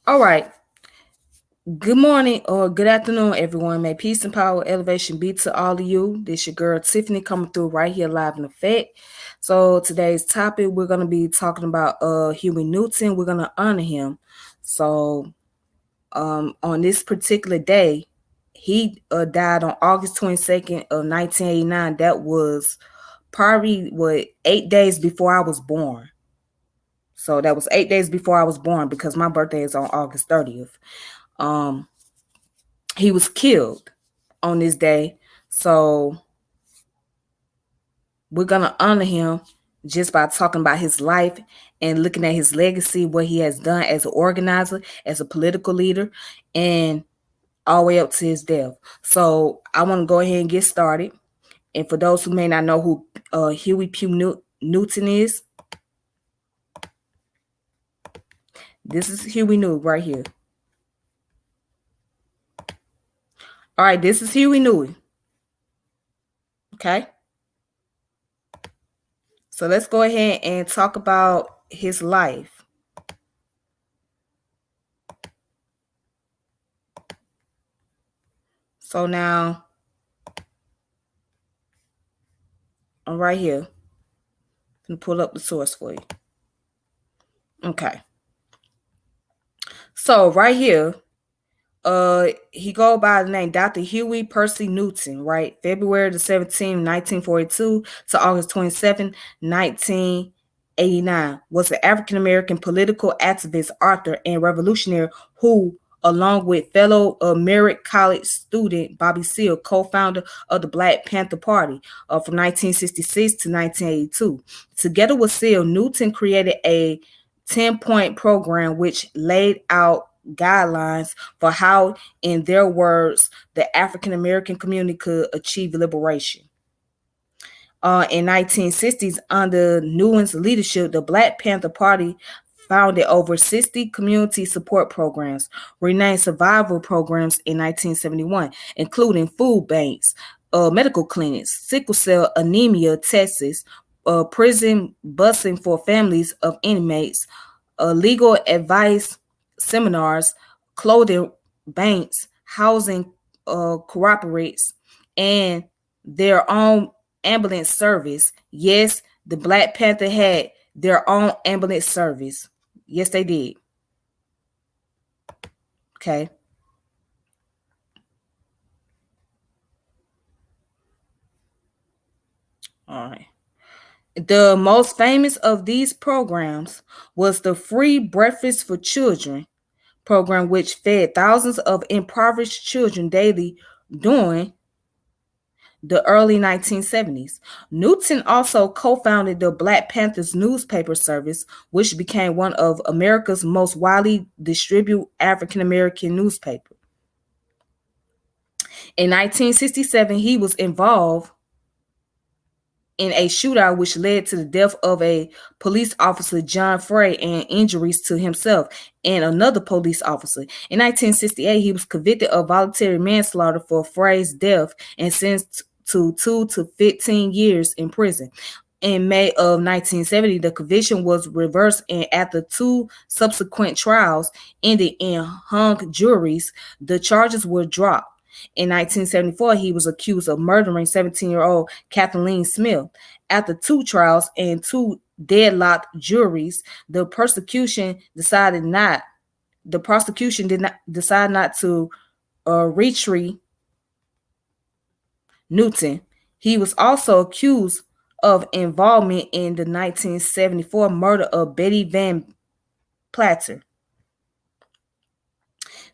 All right. Good morning or good afternoon, everyone. May peace and power, elevation be to all of you. This your girl Tiffany coming through right here live in effect. So today's topic we're gonna be talking about Huey Newton. We're gonna honor him. So on this particular day, he died on August 22nd of 1989. That was probably 8 days before I was born. So that was 8 days before I was born because my birthday is on August 30th. Um, he was killed on this day. So we're going to honor him just by talking about his life and looking at his legacy, what he has done as an organizer, as a political leader, and all the way up to his death. So I want to go ahead and get started. And for those who may not know who Huey Newton is, this is Huey Newton right here. All right, this is Huey Newton. Okay. So let's go ahead and talk about his life. So now, I'm right here. I'm going to pull up the source for you. Okay. So right here, he go by the name Dr. Huey Percy Newton, right? February the 17th, 1942 to August 27, 1989, was an African-American political activist, author, and revolutionary who, along with fellow Merritt College student Bobby Seale, co-founder of the Black Panther Party from 1966 to 1982. Together with Seale, Newton created a 10-point program which laid out guidelines for how, in their words, the African American community could achieve liberation. In 1960s, under Newton's leadership, the Black Panther Party founded over 60 community support programs, renamed survival programs in 1971, including food banks, medical clinics, sickle cell anemia tests, prison busing for families of inmates, legal advice seminars, clothing banks, housing cooperates, and their own ambulance service. Yes, the Black Panther had their own ambulance service. Yes, they did. Okay. All right. The most famous of these programs was the Free Breakfast for Children program, which fed thousands of impoverished children daily during the early 1970s. Newton also co-founded the Black Panthers newspaper service, which became one of America's most widely distributed African American newspaper. In 1967, he was involved in a shootout which led to the death of a police officer, John Frey, and injuries to himself and another police officer. In 1968, he was convicted of voluntary manslaughter for Frey's death and sentenced to 2 to 15 years in prison. In May of 1970, the conviction was reversed, and after 2 subsequent trials ended in hung juries, the charges were dropped. In 1974, he was accused of murdering 17-year-old Kathleen Smith. After 2 trials and 2 deadlocked juries, the prosecution did not decide not to retreat Newton. He was also accused of involvement in the 1974 murder of Betty Van Platter.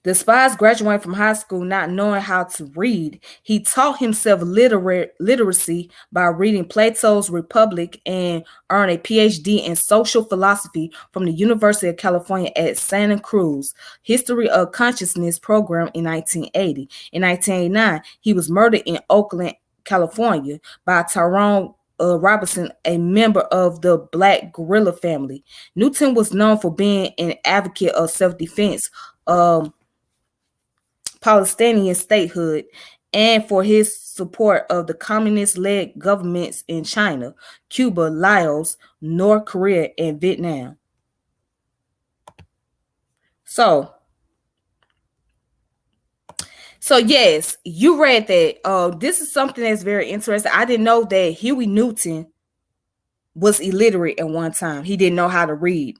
Despite graduating from high school not knowing how to read, he taught himself literacy by reading Plato's Republic and earned a PhD in social philosophy from the University of California at Santa Cruz History of Consciousness program in 1980. In 1989, he was murdered in Oakland, California by Tyrone Robinson, a member of the Black guerrilla family. Newton was known for being an advocate of self-defense, Palestinian statehood, and for his support of the communist-led governments in China, Cuba, Laos, North Korea, and Vietnam. So, So yes, you read that. This is something that's very interesting. I didn't know that Huey Newton was illiterate at one time. He didn't know how to read.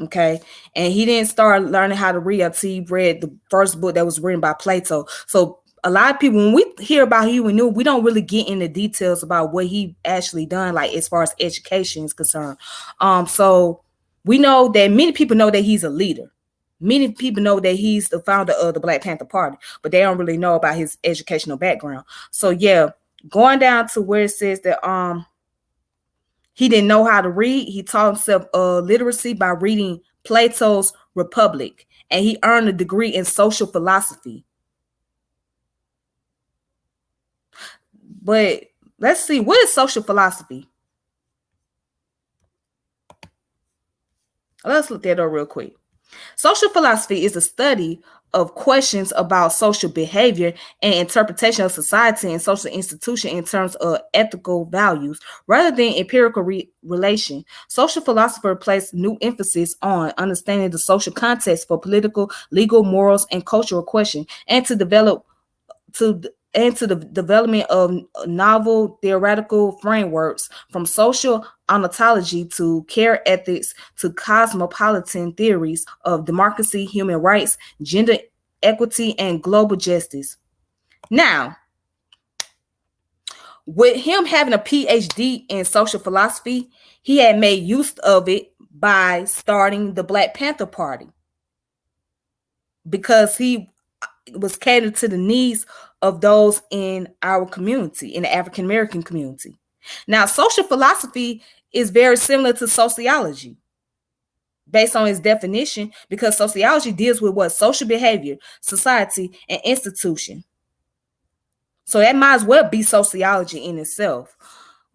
Okay. And he didn't start learning how to read until he read the first book that was written by Plato. So a lot of people, when we hear about Huey Newton, we don't really get into details about what he actually done, like as far as education is concerned. So we know that many people know that he's a leader. Many people know that he's the founder of the Black Panther Party, but they don't really know about his educational background. So yeah, going down to where it says that he didn't know how to read. He taught himself literacy by reading Plato's Republic, and he earned a degree in social philosophy. But let's see, what is social philosophy? Let's look that up real quick. Social philosophy is a study of questions about social behavior and interpretation of society and social institution in terms of ethical values rather than empirical relation. Social philosopher place new emphasis on understanding the social context for political, legal, morals, and cultural questions, and to the development of novel theoretical frameworks from social ontology to care ethics to cosmopolitan theories of democracy, human rights, gender equity, and global justice. Now, with him having a PhD in social philosophy, he had made use of it by starting the Black Panther Party because he was catered to the needs of those in our community, in the African American community. Now, social philosophy is very similar to sociology based on its definition, because sociology deals with what? Social behavior, society, and institution. So that might as well be sociology in itself.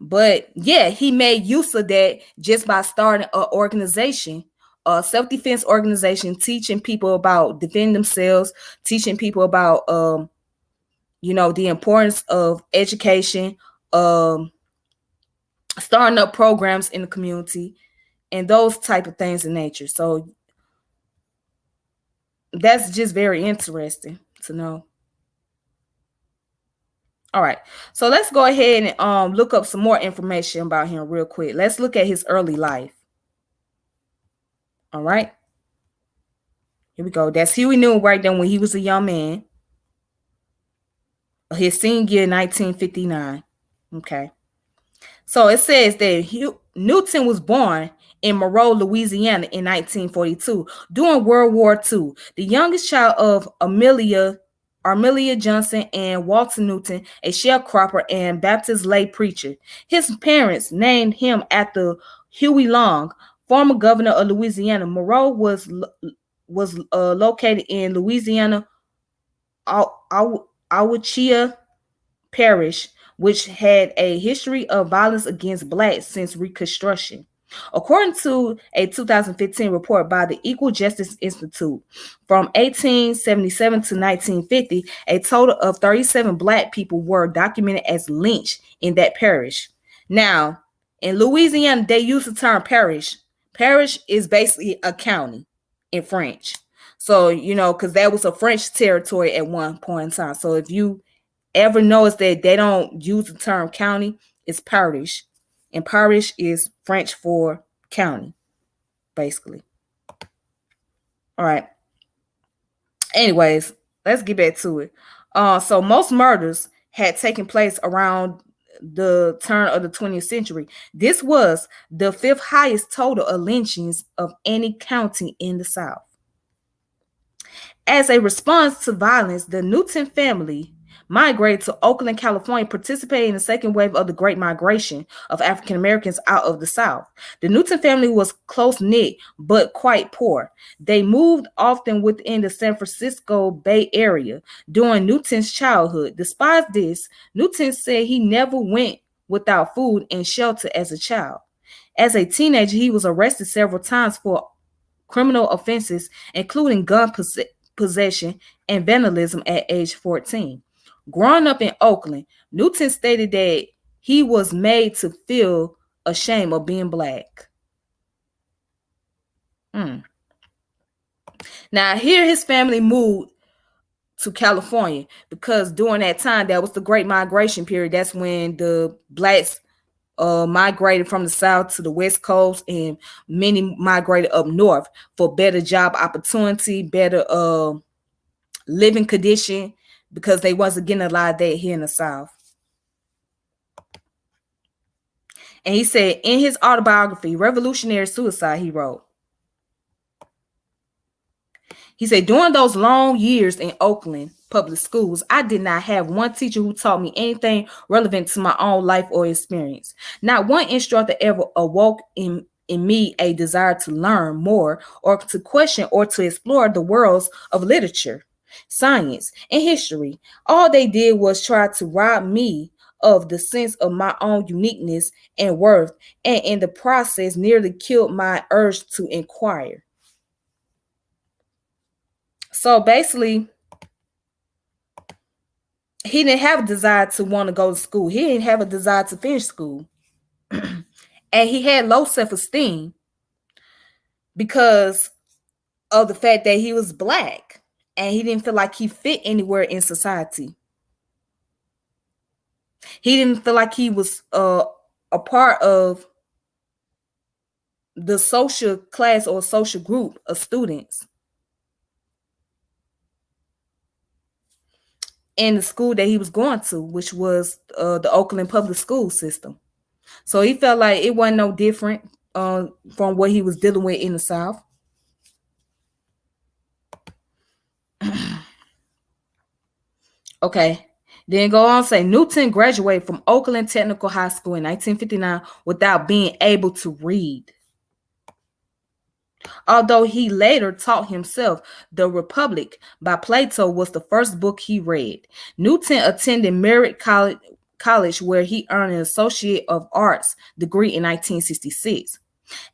But yeah, he made use of that just by starting an organization, a self-defense organization, teaching people about defending themselves, teaching people about the importance of education, starting up programs in the community, and those type of things in nature. So that's just very interesting to know. All right, so let's go ahead and look up some more information about him real quick. Let's look at his early life. All right, here we go. That's Huey Newton right then when he was a young man. His senior year, 1959. Okay. So it says that Newton was born in Monroe, Louisiana in 1942 during World War II, the youngest child of Armelia Johnson and Walter Newton, a sharecropper and Baptist lay preacher. His parents named him after Huey Long, former governor of Louisiana. Monroe was located in Louisiana, Awachia Parish, which had a history of violence against blacks since Reconstruction. According to a 2015 report by the Equal Justice Institute, from 1877 to 1950, a total of 37 black people were documented as lynched in that parish. Now, in Louisiana, they use the term parish. Parish is basically a county in French. So, because that was a French territory at one point in time. So if you ever notice that they don't use the term county, it's parish. And parish is French for county, basically. All right. Anyways, let's get back to it. So most murders had taken place around the turn of the 20th century. This was the fifth highest total of lynchings of any county in the South. As a response to violence, the Newton family migrated to Oakland, California, participating in the second wave of the Great Migration of African Americans out of the South. The Newton family was close-knit but quite poor. They moved often within the San Francisco Bay Area during Newton's childhood. Despite this, Newton said he never went without food and shelter as a child. As a teenager, he was arrested several times for criminal offenses, including gun possession and vandalism at age 14. Growing up in Oakland, Newton stated that he was made to feel ashamed of being black. Now, here his family moved to California, because during that time, that was the Great Migration period. That's when the blacks migrated from the south to the west coast, and many migrated up north for better job opportunity, better living condition, because they wasn't getting a lot of that here in the south. And he said in his autobiography, Revolutionary Suicide, he wrote, he said, during those long years in Oakland public schools, I did not have one teacher who taught me anything relevant to my own life or experience. Not one instructor ever awoke in me a desire to learn more, or to question or to explore the worlds of literature, science, and history. All they did was try to rob me of the sense of my own uniqueness and worth, and in the process nearly killed my urge to inquire. So basically, he didn't have a desire to want to go to school. He didn't have a desire to finish school. And he had low self-esteem because of the fact that he was black, and he didn't feel like he fit anywhere in society. He didn't feel like he was a part of the social class or social group of students in the school that he was going to, which was the Oakland public school system. So he felt like it wasn't no different from what he was dealing with in the South. Okay. Then go on to say Newton graduated from Oakland Technical High School in 1959 without being able to read. Although he later taught himself, The Republic by Plato was the first book he read. Newton attended Merritt College, where he earned an Associate of Arts degree in 1966.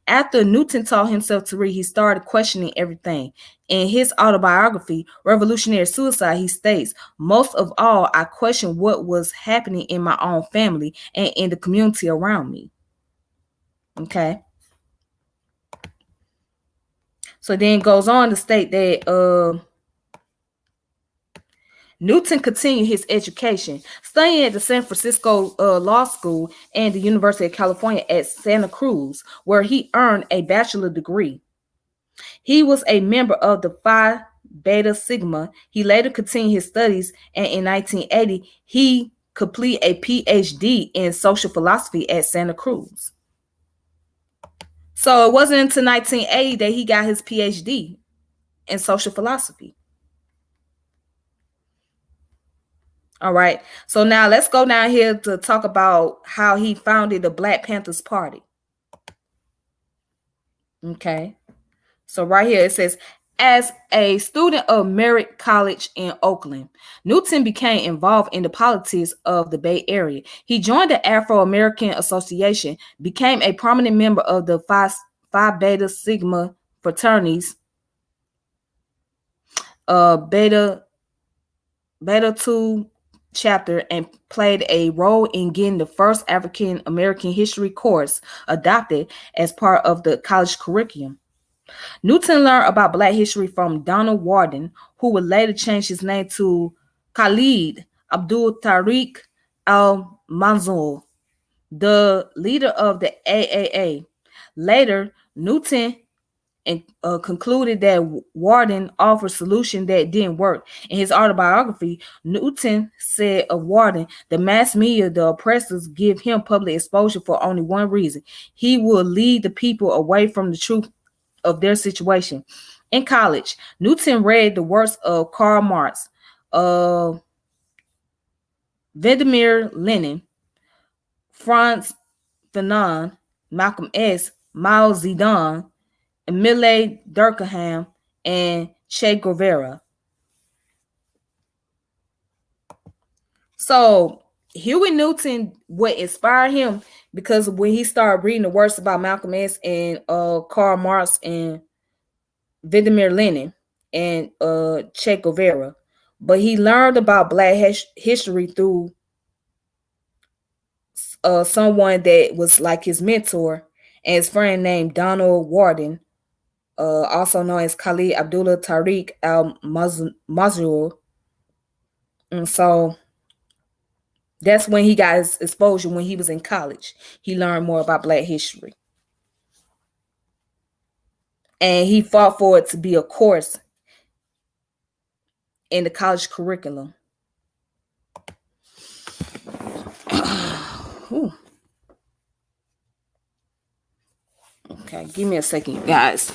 After Newton taught himself to read, he started questioning everything. In his autobiography, Revolutionary Suicide, he states, most of all, I questioned what was happening in my own family and in the community around me. Okay. So then it goes on to state that Newton continued his education, studying at the San Francisco Law School and the University of California at Santa Cruz, where he earned a bachelor's degree. He was a member of the Phi Beta Sigma. He later continued his studies, and in 1980, he completed a PhD in social philosophy at Santa Cruz. So it wasn't until 1980 that he got his PhD in social philosophy. All right. So now let's go down here to talk about how he founded the Black Panthers Party. Okay. So right here it says, as a student of Merritt College in Oakland, Newton became involved in the politics of the Bay Area. He joined the Afro-American Association, became a prominent member of the Phi Beta Sigma fraternities, Beta 2 chapter, and played a role in getting the first African American history course adopted as part of the college curriculum. Newton learned about Black history from Donald Warden, who would later change his name to Khalid Abdul Tariq al-Mansour, the leader of the AAA. Later, Newton concluded that Warden offered solutions that didn't work. In his autobiography, Newton said of Warden, the mass media, the oppressors, give him public exposure for only one reason. He will lead the people away from the truth of their situation. In college, Newton read the works of Karl Marx, Vladimir Lenin, Franz Fanon, Malcolm X, Mao Zedong, Emile Durkheim, and Che Guevara. So Huey Newton, what inspired him, because when he started reading the works about Malcolm X and Karl Marx and Vladimir Lenin and Che Guevara, but he learned about Black history through someone that was like his mentor and his friend named Donald Warden, also known as Khalid Abdullah Tariq al-Mazrur. And so that's when he got his exposure when he was in college. He learned more about Black history. And he fought for it to be a course in the college curriculum. Okay, give me a second, guys.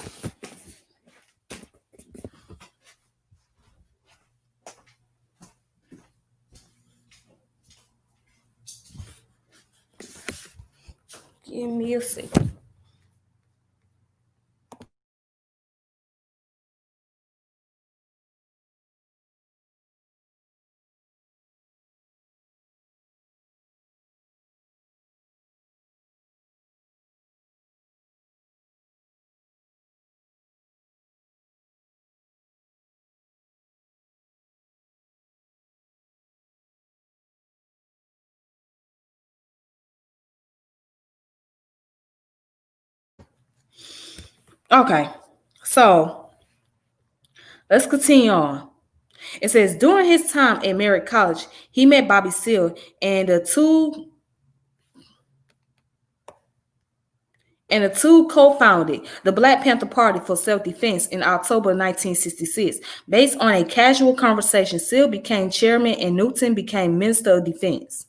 Give me a second. Okay, so let's continue on. It says during his time at Merritt College, he met Bobby Seale, and the two co-founded the Black Panther Party for self-defense in October 1966. Based on a casual conversation, Seale became chairman and Newton became Minister of Defense.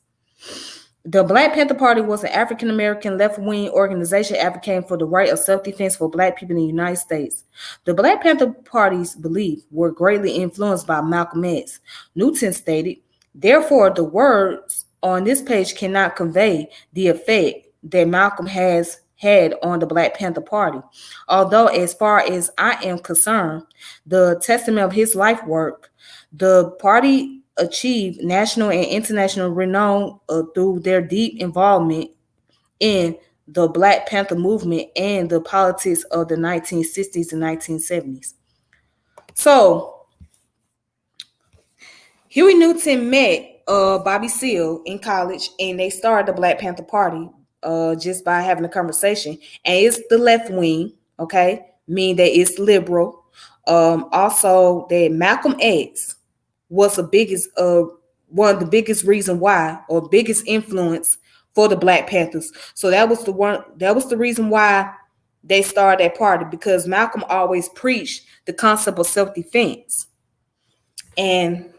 The Black Panther Party was an African American left-wing organization advocating for the right of self-defense for Black people in the United States. The Black Panther Party's beliefs were greatly influenced by Malcolm X. Newton stated, "Therefore, the words on this page cannot convey the effect that Malcolm has had on the Black Panther Party. Although, as far as I am concerned, the testament of his life work, the party achieved national and international renown through their deep involvement in the Black Panther movement and the politics of the 1960s and 1970s. So, Huey Newton met Bobby Seale in college, and they started the Black Panther Party just by having a conversation. And it's the left wing, okay, meaning that it's liberal. Also, that Malcolm X was the biggest one of the biggest reason why, or biggest influence for the Black Panthers. So that was the reason why they started that party, because Malcolm always preached the concept of self-defense. And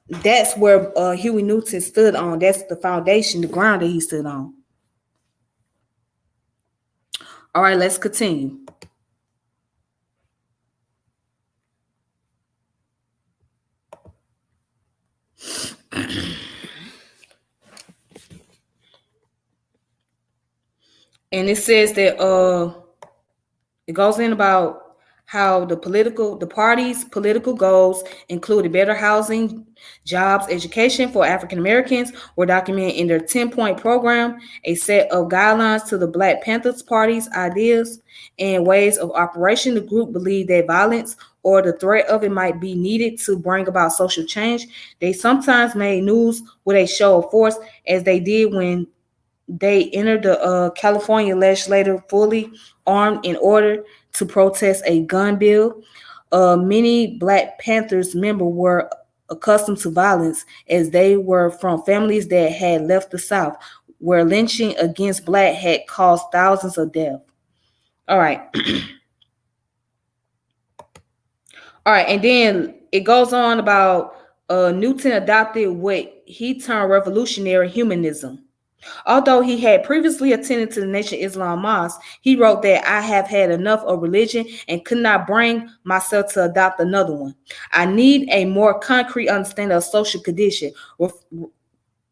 that's where Huey Newton stood on. That's the foundation, the ground that he stood on. All right, let's continue. And it says that it goes in about how the party's political goals included better housing, jobs, education for African Americans were documented in their 10-point program, a set of guidelines to the Black Panthers Party's ideas and ways of operation. The group believed that violence or the threat of it might be needed to bring about social change. They sometimes made news with a show of force, as they did when they entered the California legislature fully armed in order to protest a gun bill. Many Black Panthers members were accustomed to violence, as they were from families that had left the South, where lynching against Black had caused thousands of deaths. All right. All right. And then it goes on about Newton adopted what he termed revolutionary humanism. Although he had previously attended to the Nation Islam Mosque, he wrote that I have had enough of religion and could not bring myself to adopt another one. I need a more concrete understanding of social condition.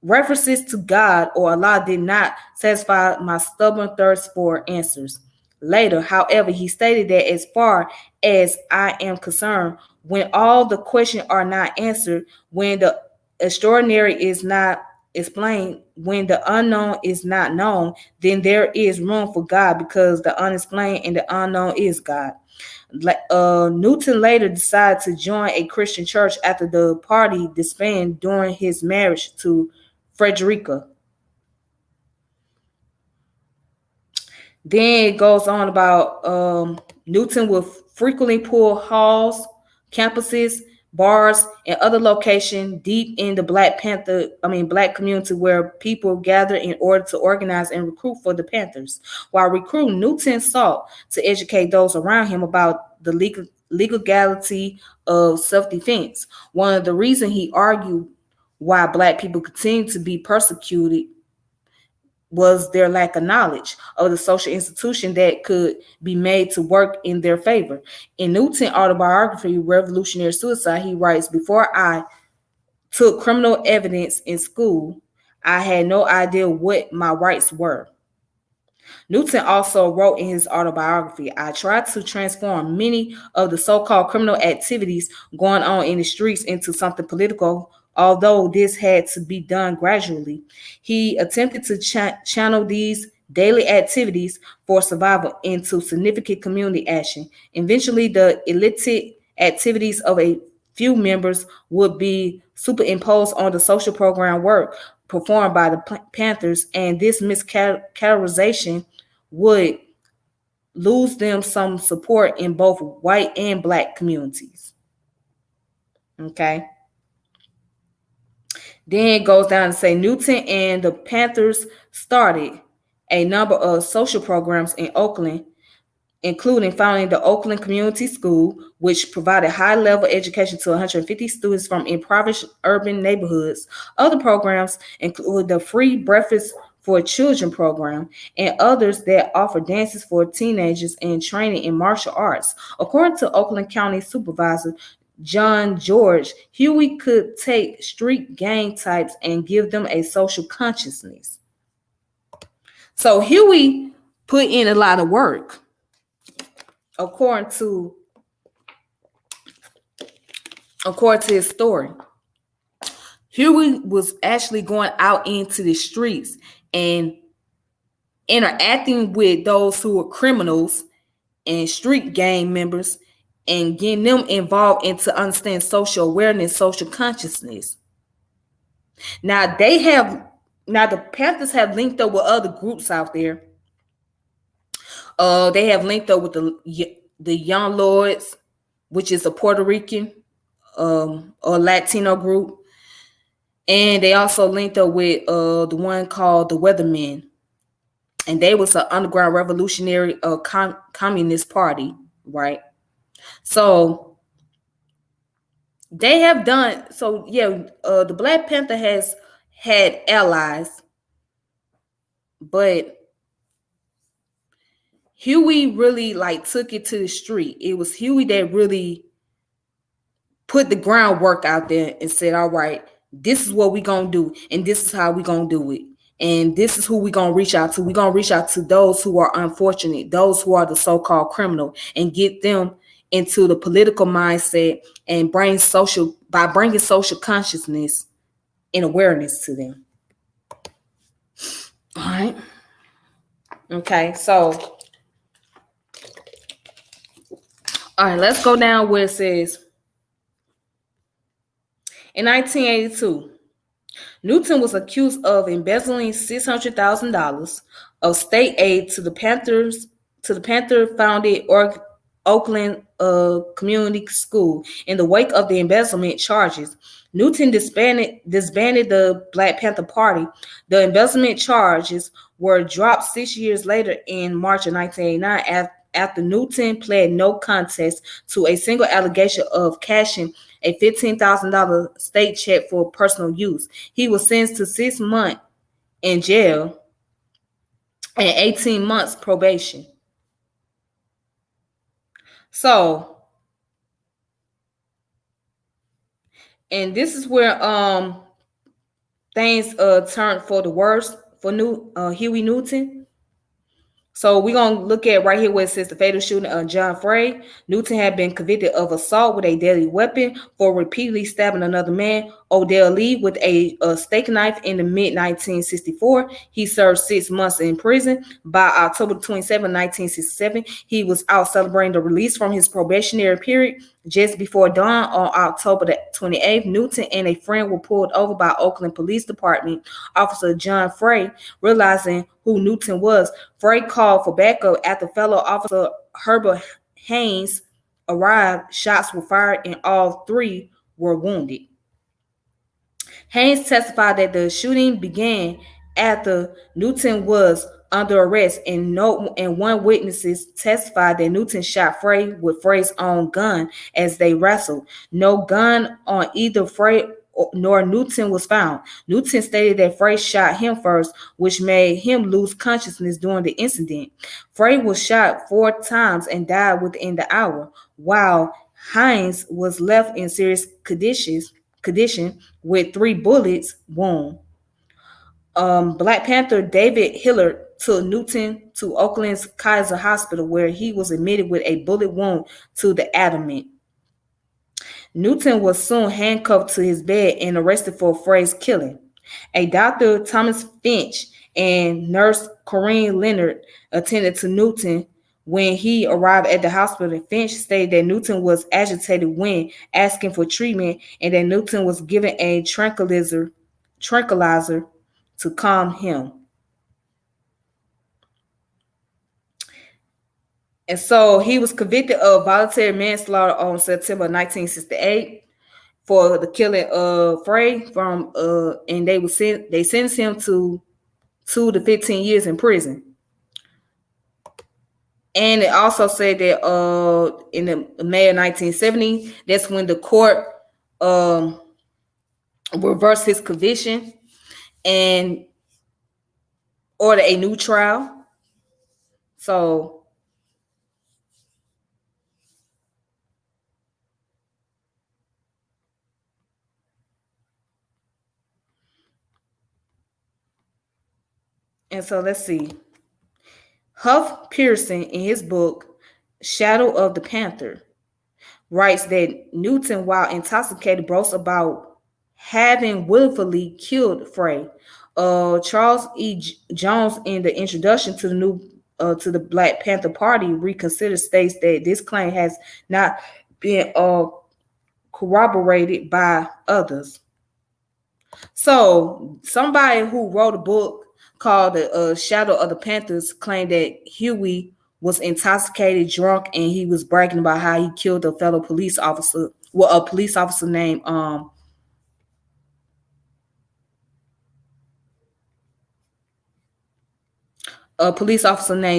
References to God or Allah did not satisfy my stubborn thirst for answers. Later, however, he stated that as far as I am concerned, when all the questions are not answered, when the extraordinary is not explained, when the unknown is not known, then there is room for God, because the unexplained and the unknown is God. Newton later decided to join a Christian church after the party disbanded during his marriage to Frederica. Then it goes on about Newton will frequently pull halls, campuses, bars, and other locations deep in the Black community where people gather in order to organize and recruit for the Panthers. While recruiting, Newton sought to educate those around him about the legality of self-defense. One of the reasons he argued why Black people continue to be persecuted was their lack of knowledge of the social institution that could be made to work in their favor. In Newton's autobiography, Revolutionary Suicide, he writes, "Before I took criminal evidence in school, I had no idea what my rights were." Newton also wrote in his autobiography, "I tried to transform many of the so-called criminal activities going on in the streets into something political, although this had to be done gradually." He attempted to channel these daily activities for survival into significant community action. Eventually, the illicit activities of a few members would be superimposed on the social program work performed by the Panthers, and this miscategorization would lose them some support in both white and Black communities. Okay. Then it goes down to say Newton and the Panthers started a number of social programs in Oakland, including founding the Oakland Community School, which provided high-level education to 150 students from impoverished urban neighborhoods. Other programs include the Free Breakfast for Children program and others that offer dances for teenagers and training in martial arts. According to Oakland County Supervisor John George, Huey could take street gang types and give them a social consciousness. So Huey put in a lot of work. According to his story, Huey was actually going out into the streets and interacting with those who were criminals and street gang members and getting them involved into understand social awareness, social consciousness. Now the Panthers have linked up with other groups out there. They have linked up with the Young Lords, which is a Puerto Rican or Latino group. And they also linked up with the one called the Weathermen. And they was an underground revolutionary communist party, right? So they have done, the Black Panther has had allies, but Huey really took it to the street. It was Huey that really put the groundwork out there and said, all right, this is what we're going to do, and this is how we're going to do it. And this is who we're going to reach out to. We're going to reach out to those who are unfortunate, those who are the so-called criminal, and get them into the political mindset and bringing social consciousness and awareness to them. All right. Okay, so all right, let's go down where it says, in 1982, Newton was accused of embezzling $600,000 of state aid to the Panther-founded Oakland Community School. In the wake of the embezzlement charges, Newton disbanded the Black Panther Party. The embezzlement charges were dropped 6 years later in March of 1989 after Newton pled no contest to a single allegation of cashing a $15,000 state check for personal use. He was sentenced to 6 months in jail and 18 months probation. So, and this is where things turned for the worse for Huey Newton. So we're going to look at right here where it says the fatal shooting of John Frey. Newton had been convicted of assault with a deadly weapon for repeatedly stabbing another man, Odell Lee, with a steak knife in the mid-1964. He served 6 months in prison. By October 27, 1967, he was out celebrating the release from his probationary period. Just before dawn on October 28th, Newton and a friend were pulled over by Oakland Police Department. Officer John Frey, realizing who Newton was, Frey called for backup. After fellow officer Herbert Haynes arrived, shots were fired and all three were wounded. Haynes testified that the shooting began after Newton was under arrest, and one witnesses testified that Newton shot Frey with Frey's own gun as they wrestled. No gun on either Frey nor Newton was found. Newton stated that Frey shot him first, which made him lose consciousness during the incident. Frey was shot 4 times and died within the hour, while Haynes was left in serious condition with 3 bullets wound. Black Panther David Hillard took Newton to Oakland's Kaiser Hospital, where he was admitted with a bullet wound to the abdomen. Newton was soon handcuffed to his bed and arrested for Frey's killing. A doctor, Thomas Finch, and nurse Corinne Leonard attended to Newton when he arrived at the hospital. Finch stated that Newton was agitated when asking for treatment and that Newton was given a tranquilizer to calm him. And so he was convicted of voluntary manslaughter on September 1968 for the killing of Frey and they sentenced him to 2 to 15 years in prison. And it also said that in the May of 1970, that's when the court reversed his conviction and ordered a new trial. So let's see. Huff Pearson, in his book Shadow of the Panther, writes that Newton, while intoxicated, boasts about having willfully killed Frey. Charles E. Jones, in the introduction to the Black Panther Party Reconsidered, states that this claim has not been corroborated by others. So somebody who wrote a book called The Shadow of the Panthers claimed that Huey was intoxicated, drunk, and he was bragging about how he killed a fellow police officer. Well, a police officer named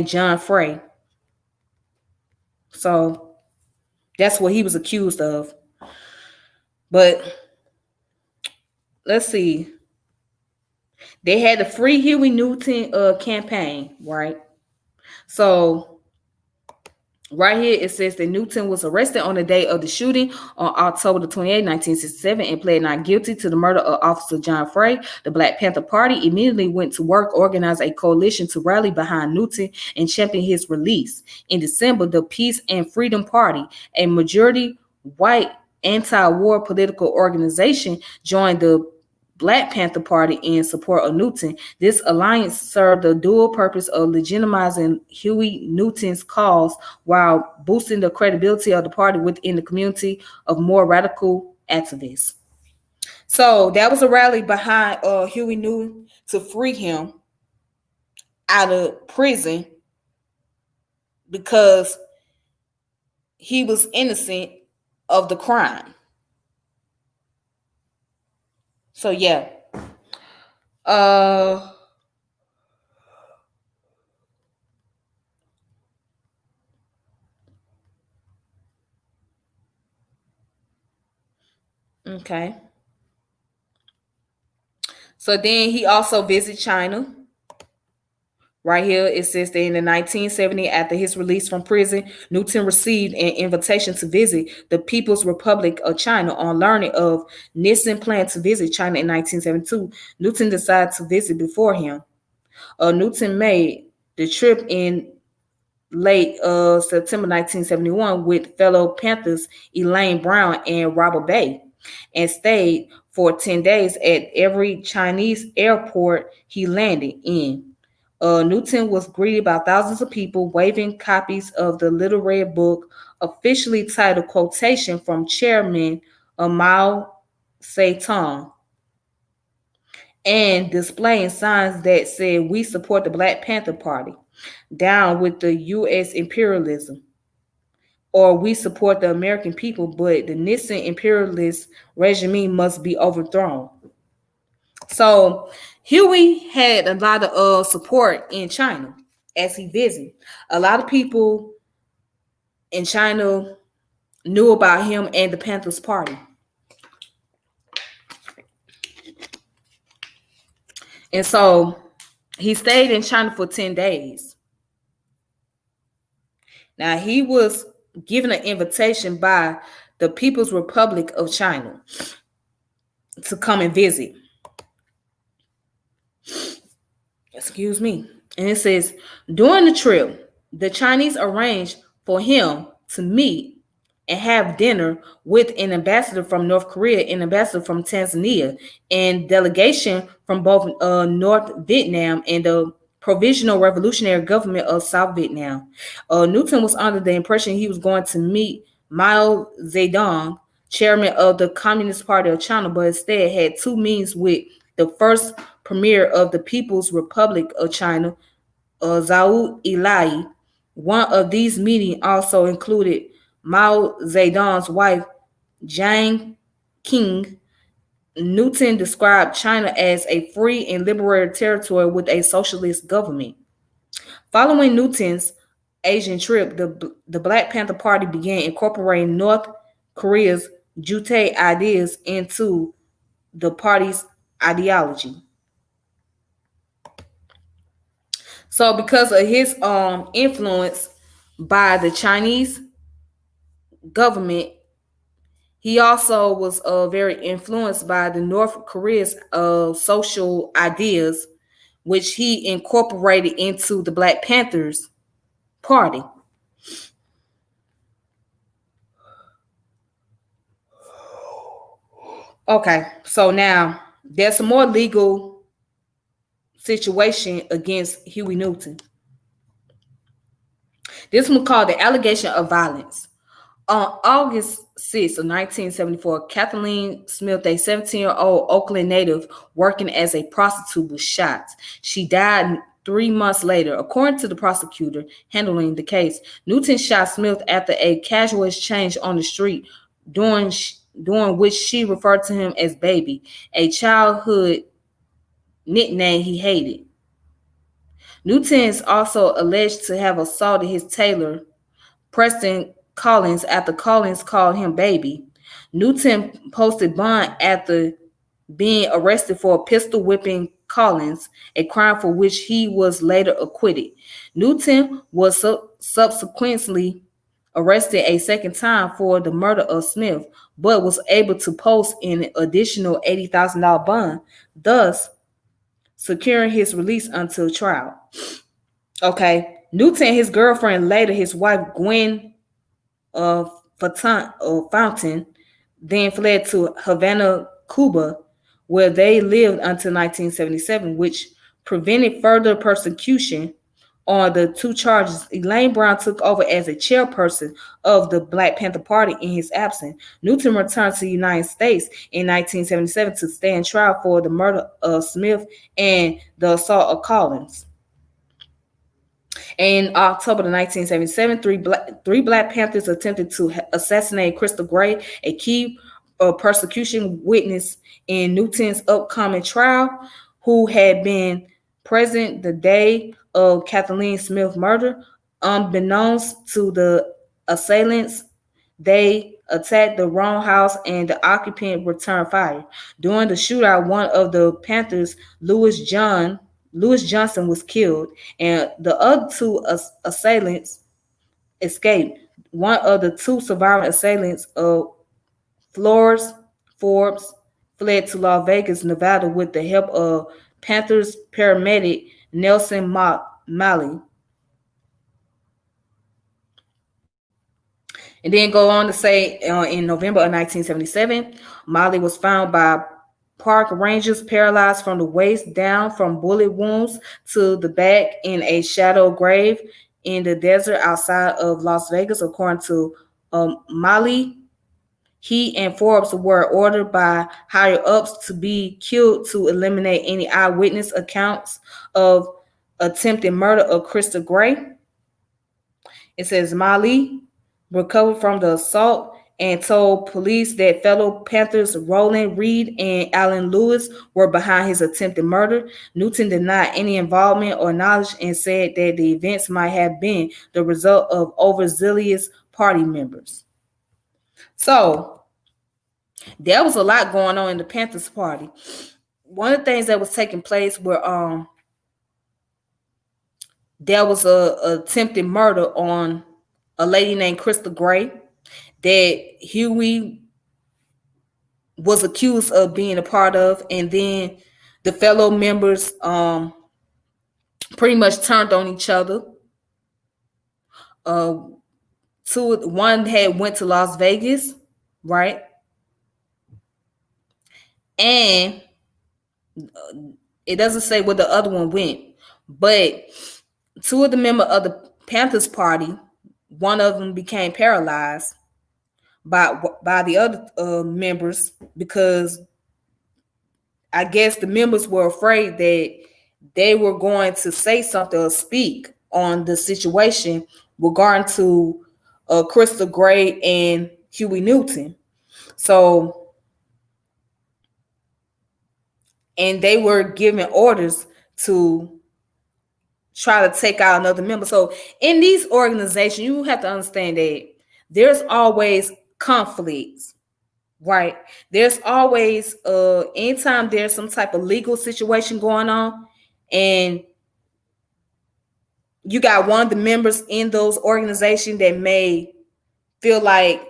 John Frey. So that's what he was accused of. But let's see. They had the Free Huey Newton campaign, right? So right here it says that Newton was arrested on the day of the shooting on October 28, 1967, and pled not guilty to the murder of Officer John Frey. The Black Panther Party immediately went to work, organized a coalition to rally behind Newton and champion his release. In December, the Peace and Freedom Party, a majority white anti-war political organization, joined the Black Panther Party in support of Newton. This alliance served the dual purpose of legitimizing Huey Newton's cause while boosting the credibility of the party within the community of more radical activists. So that was a rally behind Huey Newton to free him out of prison because he was innocent of the crime. So yeah. Okay. So then he also visited China. Right here, it says that in the 1970, after his release from prison, Newton received an invitation to visit the People's Republic of China. On learning of Nixon's plan to visit China in 1972, Newton decided to visit before him. Newton made the trip in late September 1971 with fellow Panthers Elaine Brown and Robert Bay, and stayed for 10 days at every Chinese airport he landed in. Newton was greeted by thousands of people waving copies of the Little Red Book, officially titled Quotation from Chairman Mao Zedong, and displaying signs that said, "We support the Black Panther Party. Down with the U.S. imperialism." or we support the American people, but the Nixon imperialist regime must be overthrown. So Huey had a lot of support in China as he visited. A lot of people in China knew about him and the Panthers Party. And so he stayed in China for 10 days. Now, he was given an invitation by the People's Republic of China to come and visit. Excuse me. And it says, during the trip, the Chinese arranged for him to meet and have dinner with an ambassador from North Korea, an ambassador from Tanzania, and delegation from both North Vietnam and the Provisional Revolutionary Government of South Vietnam. Newton was under the impression he was going to meet Mao Zedong, chairman of the Communist Party of China, but instead had two meetings with the first premier of the People's Republic of China, Zhou Enlai. One of these meetings also included Mao Zedong's wife, Jiang Qing. Newton described China as a free and liberated territory with a socialist government. Following Newton's Asian trip, the Black Panther Party began incorporating North Korea's Juche ideas into the party's ideology. So, because of his influence by the Chinese government, he also was very influenced by the North Korea's social ideas, which he incorporated into the Black Panthers Party. Okay, so now there's some more legal situation against Huey Newton. This one called the allegation of violence. On August 6th of 1974, Kathleen Smith, a 17-year-old Oakland native working as a prostitute, was shot. She died 3 months later. According to the prosecutor handling the case, Newton shot Smith after a casual exchange on the street, during which she referred to him as Baby, a childhood nickname he hated. Newton is also alleged to have assaulted his tailor, Preston Collins, after Collins called him Baby. Newton posted bond after being arrested for pistol whipping Collins, a crime for which he was later acquitted. Newton was subsequently arrested a second time for the murder of Smith, but was able to post an additional $80,000 bond, thus securing his release until trial. Okay, Newton and his girlfriend, later his wife Gwen Fountain, then fled to Havana, Cuba, where they lived until 1977, which prevented further persecution. On the two charges, Elaine Brown took over as a chairperson of the Black Panther Party in his absence. Newton returned to the United States in 1977 to stand trial for the murder of Smith and the assault of Collins. In October of 1977, three Black Panthers attempted to assassinate Crystal Gray, a key persecution witness in Newton's upcoming trial, who had been present the day of Kathleen Smith's murder. Unbeknownst to the assailants, they attacked the wrong house and the occupant returned fire. During the shootout, one of the Panthers, Louis Johnson, was killed, and the other two assailants escaped. One of the two surviving assailants, Forbes, fled to Las Vegas, Nevada, with the help of Panthers paramedic Nelson Malley. And then go on to say, in November of 1977, Malley was found by park rangers paralyzed from the waist down from bullet wounds to the back in a shallow grave in the desert outside of Las Vegas. According to Malley, he and Forbes were ordered by higher ups to be killed to eliminate any eyewitness accounts of attempted murder of Crystal Gray. It says Malley recovered from the assault and told police that fellow Panthers Roland Reed and Alan Lewis were behind his attempted murder. Newton denied any involvement or knowledge and said that the events might have been the result of overzealous party members. So there was a lot going on in the Panthers party. One of the things that was taking place were there was a attempted murder on a lady named Crystal Gray that Huey was accused of being a part of, and then the fellow members pretty much turned on each other. One had went to Las Vegas, right? And it doesn't say where the other one went, but two of the members of the Panthers party, one of them became paralyzed by the other members, because I guess the members were afraid that they were going to say something or speak on the situation regarding to Crystal Gray and Huey Newton. So, and they were given orders to try to take out another member. So in these organizations, you have to understand that there's always conflicts, right? There's always anytime there's some type of legal situation going on, and you got one of the members in those organizations that may feel like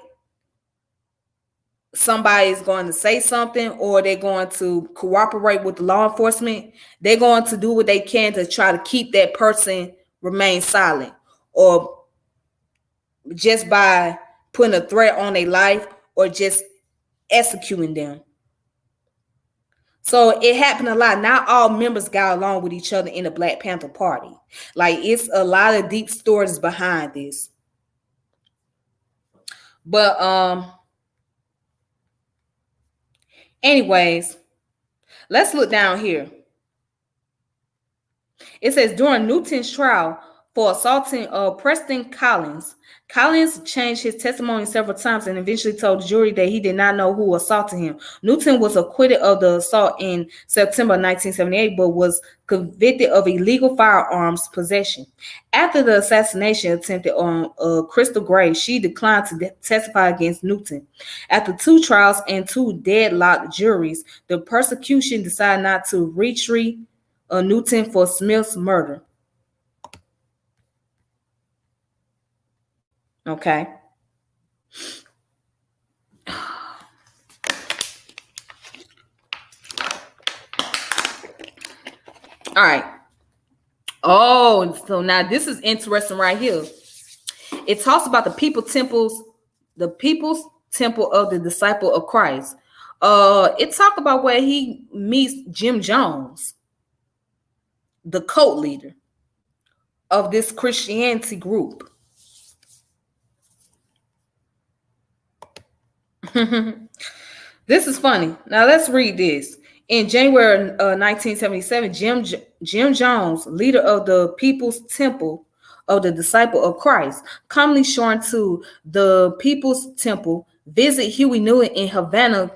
somebody is going to say something, or they're going to cooperate with the law enforcement, they're going to do what they can to try to keep that person remain silent, or just by putting a threat on their life, or just executing them. So it happened a lot. Not all members got along with each other in the Black Panther Party. Like, it's a lot of deep stories behind this. But anyways, let's look down here. It says during Newton's trial for assaulting Preston Collins, Collins changed his testimony several times and eventually told the jury that he did not know who assaulted him. Newton was acquitted of the assault in September 1978, but was convicted of illegal firearms possession. After the assassination attempted on Crystal Gray, she declined to testify against Newton. After 2 trials and 2 deadlocked juries, the prosecution decided not to retreat Newton for Smith's murder. Okay. All right. Oh, so now this is interesting right here. It talks about the people's temple of the disciple of Christ. It talks about where he meets Jim Jones, the cult leader of this Christianity group. This is funny. Now let's read this. In January 1977, Jim Jones, leader of the People's Temple of the Disciple of Christ, commonly shortened to the People's Temple, visited Huey Newton in Havana,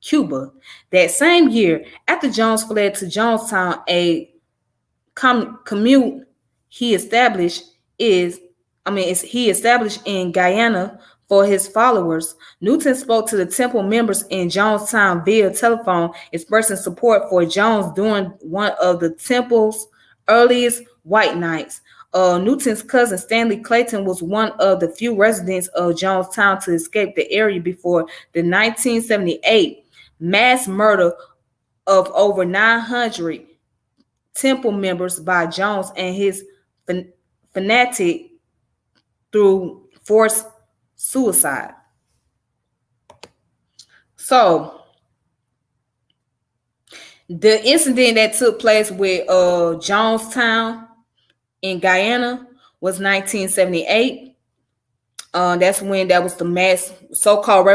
Cuba. That same year, after Jones fled to Jonestown, a commune he established in Guyana for his followers. Newton spoke to the temple members in Jonestown via telephone, expressing support for Jones during one of the temple's earliest white nights. Newton's cousin Stanley Clayton was one of the few residents of Jonestown to escape the area before the 1978 mass murder of over 900 temple members by Jones and his fanatic through forced suicide. So the incident that took place with Jonestown in Guyana was 1978. That's when that was the mass so-called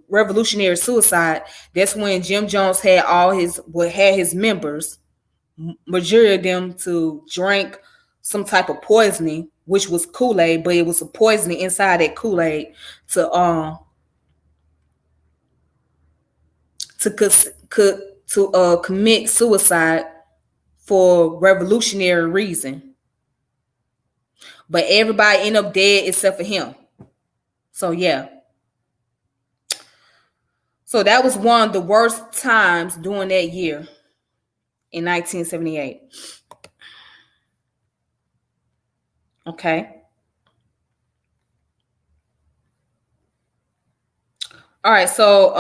revolutionary suicide. That's when Jim Jones had his members, majority of them, to drink some type of poisoning which was Kool-Aid, but it was a poisoning inside that Kool-Aid to to commit suicide for revolutionary reason. But everybody ended up dead except for him. So yeah. So that was one of the worst times during that year in 1978. Okay. All right, so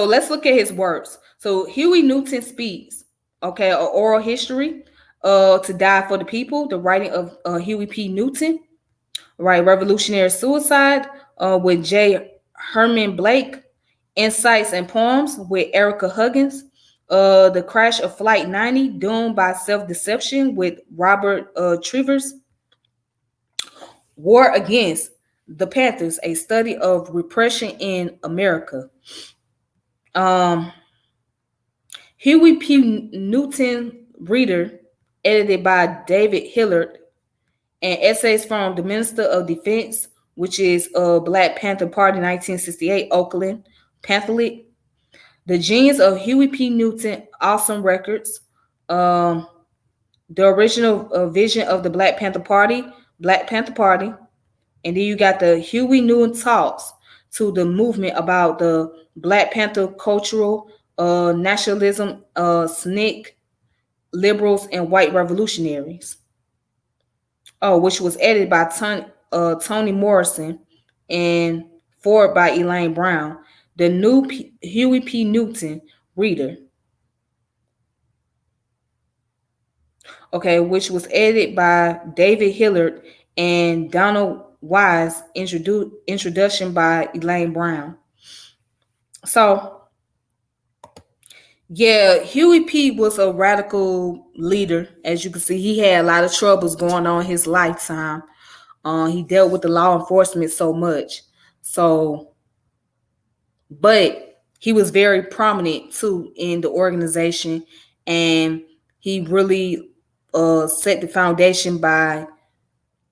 let's look at his works. So Huey Newton speaks, okay, an oral history to die for the people, the writing of Huey P. Newton, right, Revolutionary Suicide with J. Herman Blake, Insights and Poems with Erica Huggins, The Crash of Flight 90, Doomed by Self-Deception with Robert Trivers, War Against the Panthers, A Study of Repression in America. Um, Huey P. Newton Reader, edited by David Hillard, and Essays from the Minister of Defense, which is Black Panther Party 1968, Oakland pamphlet. The Genius of Huey P. Newton, Awesome Records. The original vision of the Black Panther Party, Black Panther Party. And then you got the Huey Newton Talks to the movement about the Black Panther cultural nationalism, SNCC, liberals, and white revolutionaries. Oh, which was edited by Toni Morrison and forward by Elaine Brown. The new Huey P. Newton Reader. Okay, which was edited by David Hillard and Donald Wise, introduction by Elaine Brown. So, yeah, Huey P. was a radical leader. As you can see, he had a lot of troubles going on in his lifetime. He dealt with the law enforcement so much. So, but he was very prominent too in the organization, and he really set the foundation by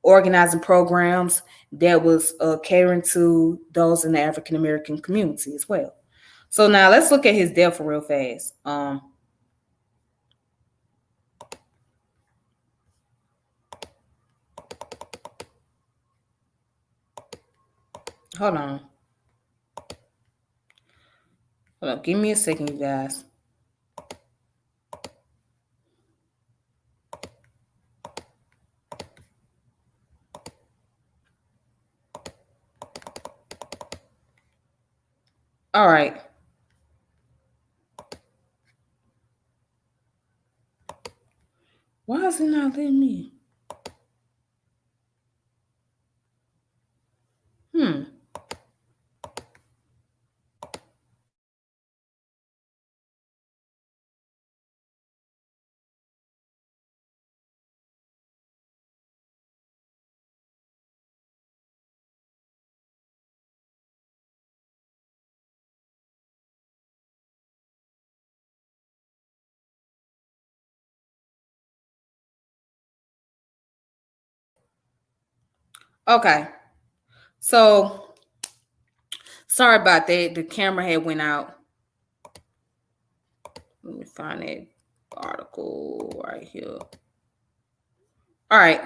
organizing programs that was catering to those in the African American community as well. So now let's look at his death real fast. Hold on. Hold on. Give me a second, you guys. All right. Why is it not letting me? Okay. So sorry about that. The camera had went out. Let me find that article right here. All right.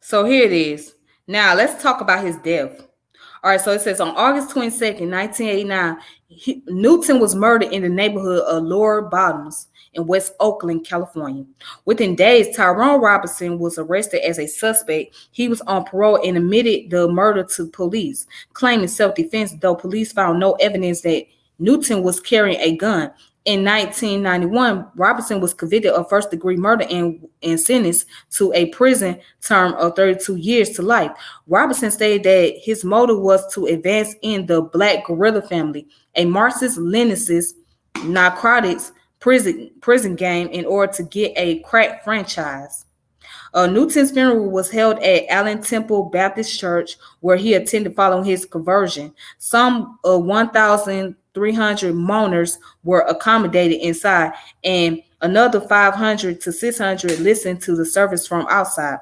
So here it is. Now let's talk about his death. All right, so it says on August 22nd, 1989, Newton was murdered in the neighborhood of Lower Bottoms in West Oakland, California. Within days, Tyrone Robinson was arrested as a suspect. He was on parole and admitted the murder to police, claiming self-defense, though police found no evidence that Newton was carrying a gun. In 1991, Robinson was convicted of first-degree murder and sentenced to a prison term of 32 years to life. Robinson stated that his motive was to advance in the Black guerrilla family, a Marxist-Leninist narcotics prison game, in order to get a crack franchise. Newton's funeral was held at Allen Temple Baptist Church, where he attended following his conversion. Some 1,000 300 mourners were accommodated inside, and another 500 to 600 listened to the service from outside.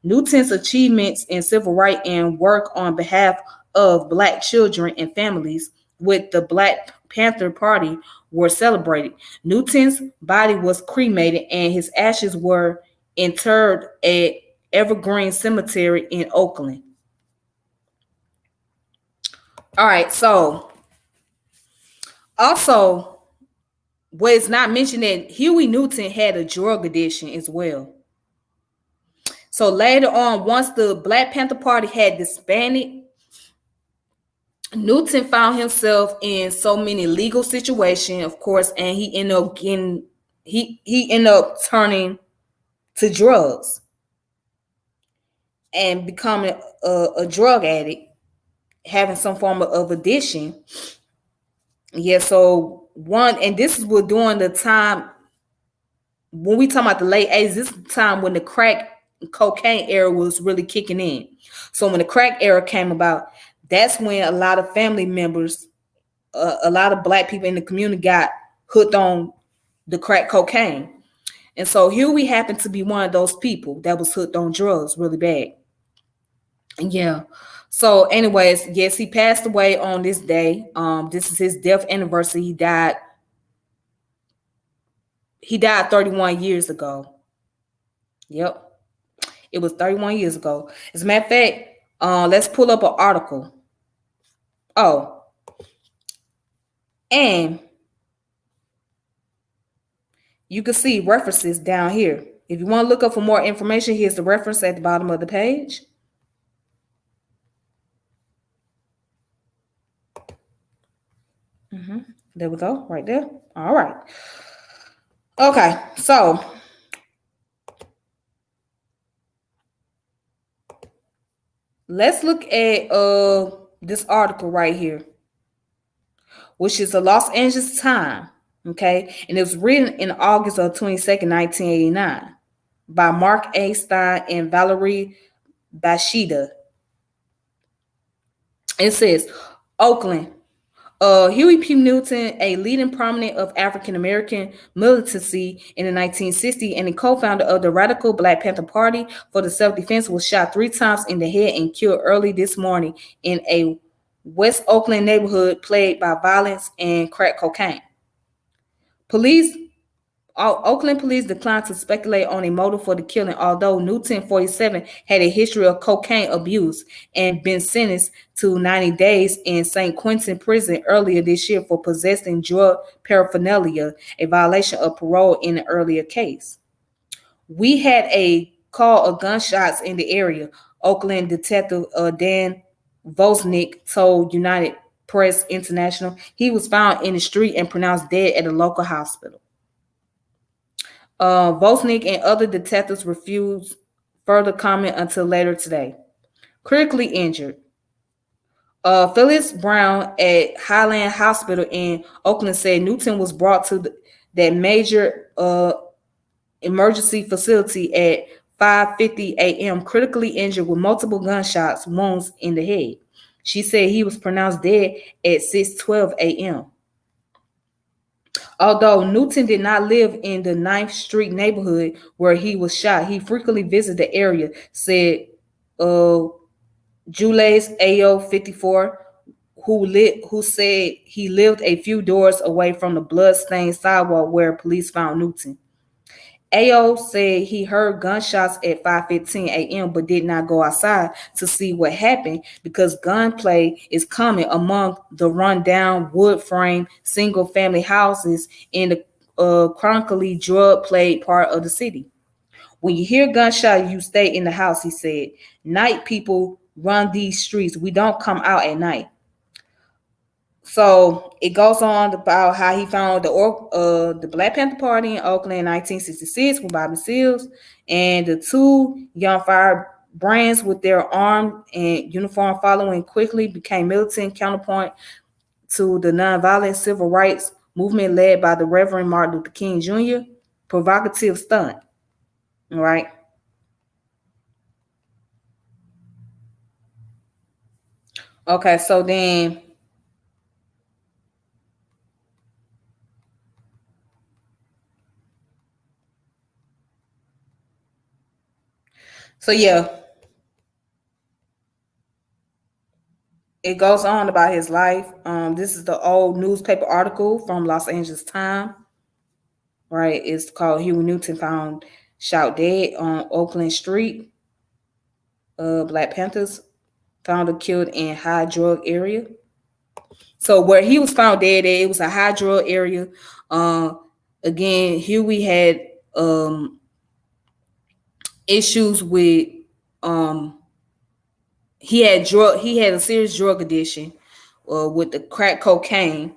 Newton's achievements in civil rights and work on behalf of Black children and families with the Black Panther Party were celebrated. Newton's body was cremated and his ashes were interred at Evergreen Cemetery in Oakland. All right, so also, what is not mentioned that Huey Newton had a drug addiction as well. So later on, once the Black Panther Party had disbanded, Newton found himself in so many legal situations, of course, and he ended up turning to drugs and becoming a drug addict, having some form of addiction. Yeah, so one, and this was during the time when we talk about the late 80s, this is the time when the crack cocaine era was really kicking in. So when the crack era came about, that's when a lot of family members, a lot of Black people in the community got hooked on the crack cocaine. And so Huey happened to be one of those people that was hooked on drugs really bad. Yeah. So, anyways, yes, he passed away on this day. This is his death anniversary. He died 31 years ago. Yep. It was 31 years ago. As a matter of fact, let's pull up an article. Oh, and you can see references down here. If you want to look up for more information, here's the reference at the bottom of the page. There we go, right there. All right. Okay, so let's look at this article right here, which is a Los Angeles Times, okay? And it was written in August of 22nd, 1989 by Mark A. Stein and Valerie Bashida. It says, Oakland, Huey P. Newton, a leading prominent of African American militancy in the 1960s and a co-founder of the Radical Black Panther Party for the Self-Defense, was shot 3 times in the head and killed early this morning in a West Oakland neighborhood plagued by violence and crack cocaine. Oakland police declined to speculate on a motive for the killing, although Newton, 47, had a history of cocaine abuse and been sentenced to 90 days in St. Quentin prison earlier this year for possessing drug paraphernalia, a violation of parole in an earlier case. We had a call of gunshots in the area, Oakland Detective Dan Vosnick told United Press International. He was found in the street and pronounced dead at a local hospital. Vosnick and other detectives refused further comment until later today. Critically injured. Phyllis Brown at Highland Hospital in Oakland said Newton was brought to that major emergency facility at 5:50 a.m. critically injured with multiple gunshots wounds in the head. She said he was pronounced dead at 6:12 a.m. Although Newton did not live in the 9th Street neighborhood where he was shot, he frequently visited the area, said Jules Ao 54, who said he lived a few doors away from the blood-stained sidewalk where police found Newton. Ao said he heard gunshots at 5:15 a.m. but did not go outside to see what happened because gunplay is common among the rundown wood frame single-family houses in the chronically drug-plagued part of the city. When you hear gunshots, you stay in the house, he said. Night people run these streets. We don't come out at night. So it goes on about how he found the Black Panther Party in Oakland in 1966 with Bobby Seals, and the 2 young firebrands with their armed and uniform following quickly became militant counterpoint to the nonviolent civil rights movement led by the Reverend Martin Luther King Jr. Provocative stunt. All right. Okay, so then So yeah, it goes on about his life. This is the old newspaper article from Los Angeles Times. Right, it's called Huey Newton found shot dead on Oakland Street. Black Panthers found killed in high drug area. So where he was found dead at, it was a high drug area. Uh, Again, Huey had issues with um, he had a serious drug addiction with the crack cocaine.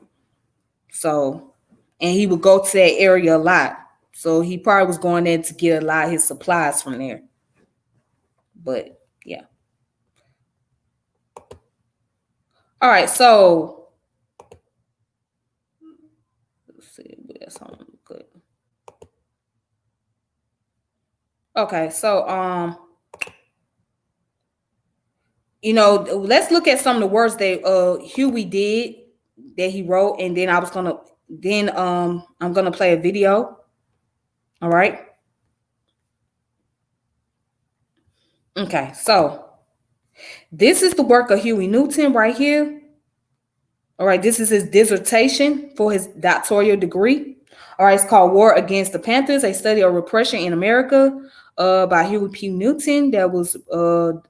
So, and he would go to that area a lot. So he probably was going there to get a lot of his supplies from there. But yeah. All right. So let's see. That's good. Okay. So let's look at some of the words that Huey did that he wrote, and then I'm gonna play a video. All right. Okay. So this is the work of Huey Newton right here. All right, this is his dissertation for his doctoral degree. All right, it's called War Against the Panthers, a study of repression in America by Huey P. Newton. That was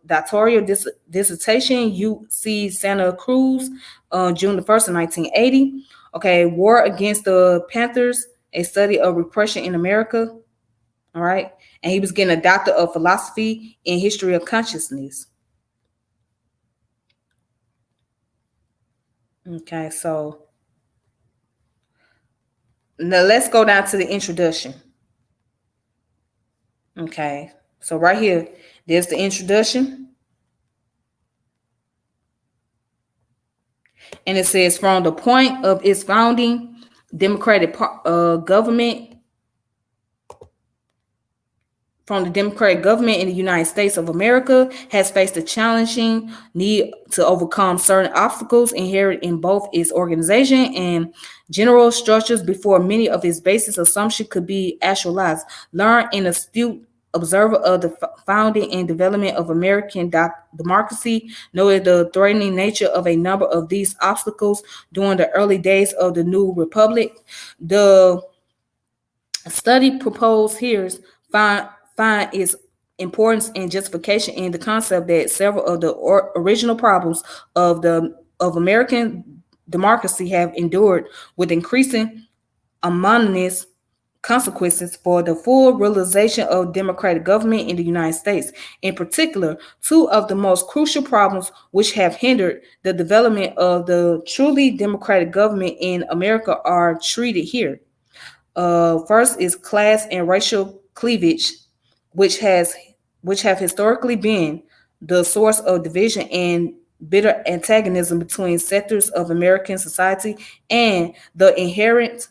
doctoral dissertation, UC Santa Cruz, June the 1st of 1980. Okay, War Against the Panthers, a study of repression in America. All right, and he was getting a doctor of philosophy in history of consciousness. Okay, so now let's go down to the introduction. Okay, so right here, there's the introduction. And it says, from the point of its founding, democratic government from the democratic government in the United States of America has faced a challenging need to overcome certain obstacles inherent in both its organization and general structures before many of its basis assumptions could be actualized. Learn an astute observer of the founding and development of American democracy noted the threatening nature of a number of these obstacles during the early days of the new republic. The study proposed here find its importance and justification in the concept that several of the original problems of American democracy have endured with increasing ominous consequences for the full realization of democratic government in the United States. In particular, two of the most crucial problems which have hindered the development of the truly democratic government in America are treated here. First is class and racial cleavage, which have historically been the source of division and bitter antagonism between sectors of American society, and the inherent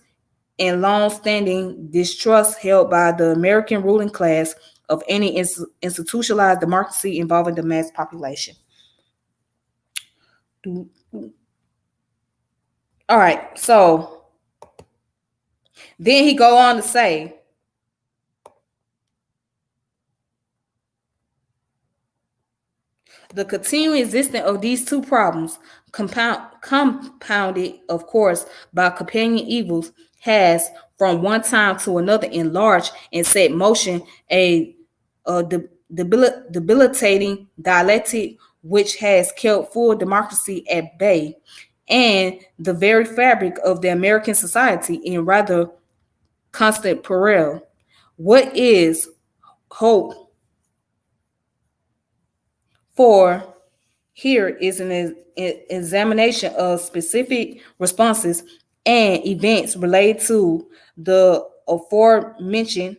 and long-standing distrust held by the American ruling class of any institutionalized democracy involving the mass population. All right, so then he go on to say, the continuing existence of these two problems, compounded, of course, by companion evils, has from one time to another enlarged and set motion a debilitating dialectic which has kept full democracy at bay and the very fabric of the American society in rather constant peril. What is hope for here is an examination of specific responses and events related to the aforementioned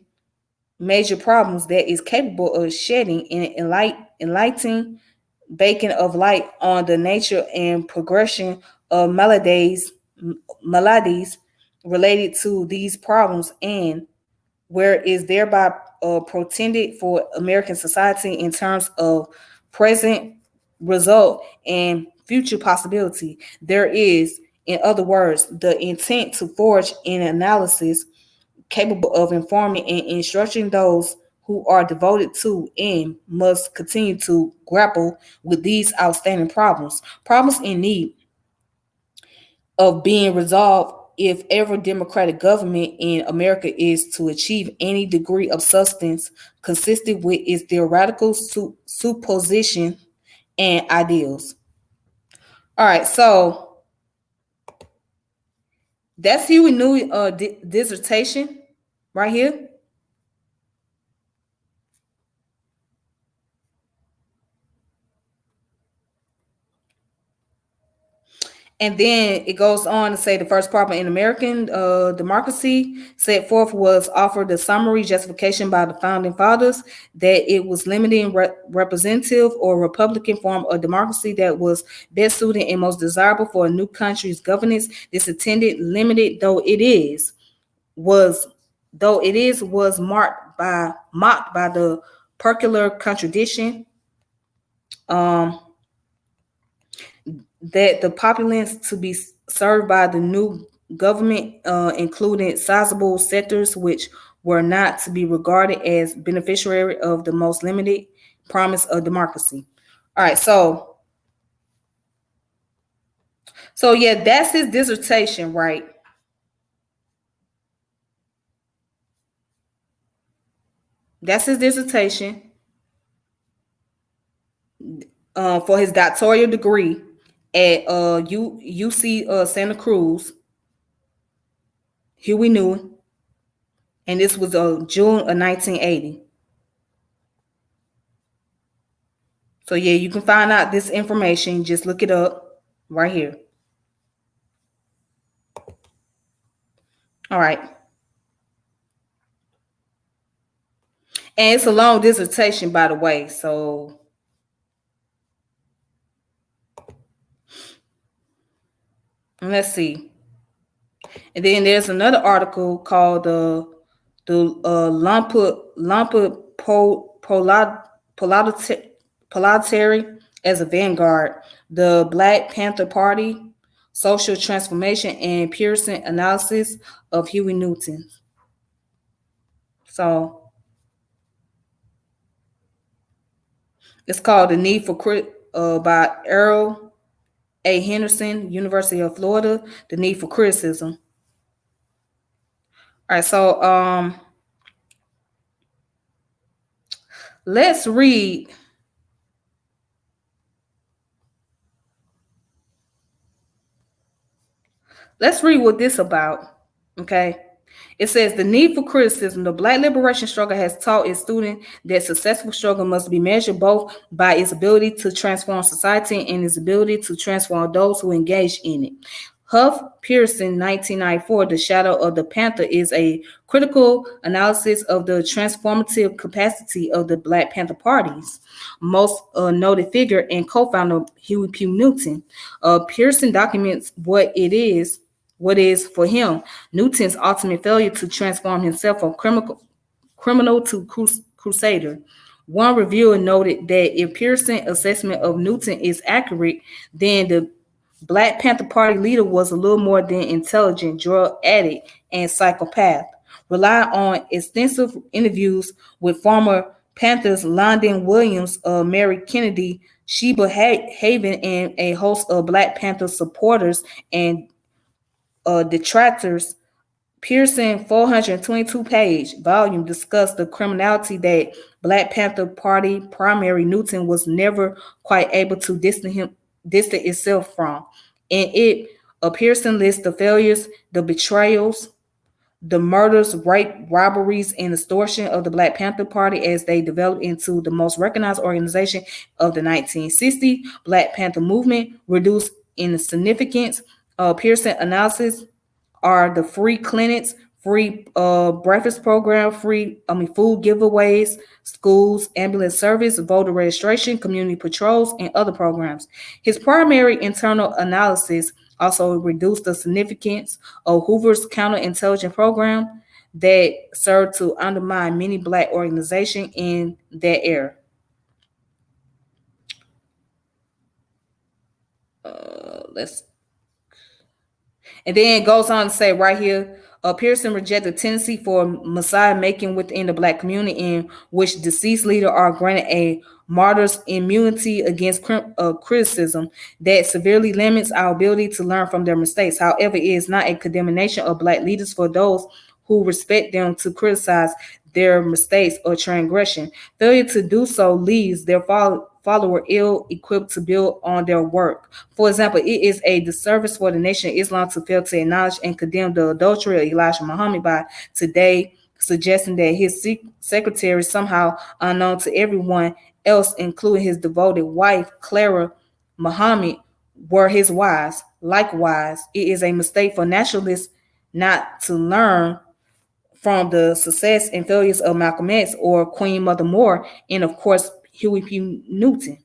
major problems that is capable of shedding an enlightening beacon of light on the nature and progression of maladies related to these problems, and where is thereby protended for American society in terms of present result and future possibility. There is, in other words, the intent to forge an analysis capable of informing and instructing those who are devoted to and must continue to grapple with these outstanding problems in need of being resolved if ever democratic government in America is to achieve any degree of substance consistent with its theoretical supposition and ideals. All right, so that's Huey Newey dissertation right here. And then it goes on to say the first problem in American democracy set forth was offered a summary justification by the founding fathers that it was limiting representative or Republican form of democracy that was best suited and most desirable for a new country's governance. This intended limited was was mocked by the peculiar contradiction um, that the populace to be served by the new government included sizable sectors which were not to be regarded as beneficiary of the most limited promise of democracy. All right, so yeah, that's his dissertation, right? That's his dissertation for his doctoral degree at UC Santa Cruz, Huey Newey, and this was June of 1980. So yeah, you can find out this information. Just look it up right here. All right. And it's a long dissertation, by the way. So let's see. And then there's another article called the Lampa Proletary as a Vanguard, the Black Panther Party, Social Transformation and Pearson Analysis of Huey Newton. So it's called The Need for by Errol A. Henderson, University of Florida, The Need for Criticism. All right, so let's read. Let's read what this about. Okay. It says the need for criticism. The Black liberation struggle has taught its students that successful struggle must be measured both by its ability to transform society and its ability to transform those who engage in it. Huff Pearson, 1994, The Shadow of the Panther is a critical analysis of the transformative capacity of the Black Panther parties. Most noted figure and co-founder Huey P. Newton. Pearson documents what is for him Newton's ultimate failure to transform himself from criminal to crusader. One reviewer noted that if Pearson's assessment of Newton is accurate, then the Black Panther Party leader was a little more than intelligent drug addict and psychopath. Relying on extensive interviews with former Panthers Lyndon Williams, Mary Kennedy, Sheba Haven, and a host of Black Panther supporters and detractors, Pearson 422-page volume discussed the criminality that Black Panther Party primary Newton was never quite able to distance itself from. In it, Pearson lists the failures, the betrayals, the murders, rape, robberies, and extortion of the Black Panther Party as they developed into the most recognized organization of the 1960s. Black Panther movement reduced in significance. Pearson analysis are the free clinics, free breakfast program, food giveaways, schools, ambulance service, voter registration, community patrols, and other programs. His primary internal analysis also reduced the significance of Hoover's counterintelligence program that served to undermine many Black organizations in that era. Let's And then it goes on to say right here, Pearson rejected the tendency for Messiah making within the black community, in which deceased leaders are granted a martyr's immunity against criticism that severely limits our ability to learn from their mistakes. However, it is not a condemnation of black leaders for those who respect them to criticize their mistakes or transgression. Failure to do so leaves their follower ill equipped to build on their work. For example, it is a disservice for the Nation of Islam to fail to acknowledge and condemn the adultery of Elijah Muhammad by today suggesting that his secretary, somehow unknown to everyone else, including his devoted wife, Clara Muhammad, were his wives. Likewise, it is a mistake for nationalists not to learn from the success and failures of Malcolm X or Queen Mother Moore, and of course, Huey P. Newton.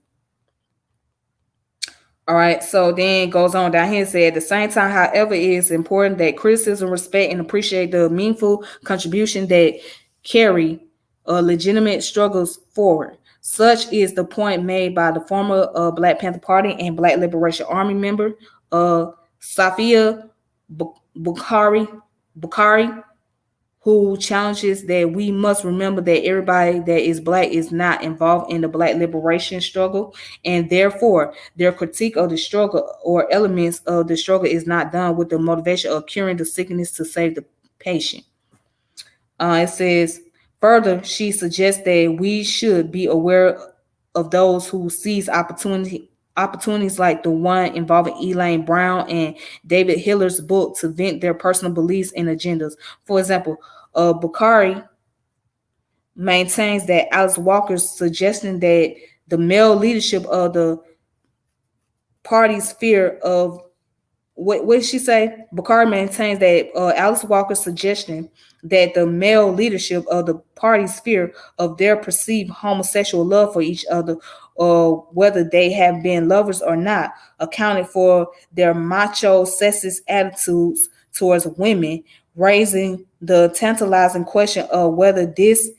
All right, so then it goes on down here and said, at the same time, however, it is important that criticism, respect, and appreciate the meaningful contribution that carry legitimate struggles forward. Such is the point made by the former Black Panther Party and Black Liberation Army member Safia Bukhari, who challenges that we must remember that everybody that is black is not involved in the black liberation struggle, and therefore their critique of the struggle or elements of the struggle is not done with the motivation of curing the sickness to save the patient. It says, further, she suggests that we should be aware of those who seize opportunities like the one involving Elaine Brown and David Hiller's book to vent their personal beliefs and agendas. For example, Bukhari maintains that Alice Walker's suggestion that the male leadership of the party's fear of what did she say? Bukhari maintains that Alice Walker's suggestion that the male leadership of the party's fear of their perceived homosexual love for each other, or whether they have been lovers or not, accounted for their macho sexist attitudes towards women, raising the tantalizing question of whether this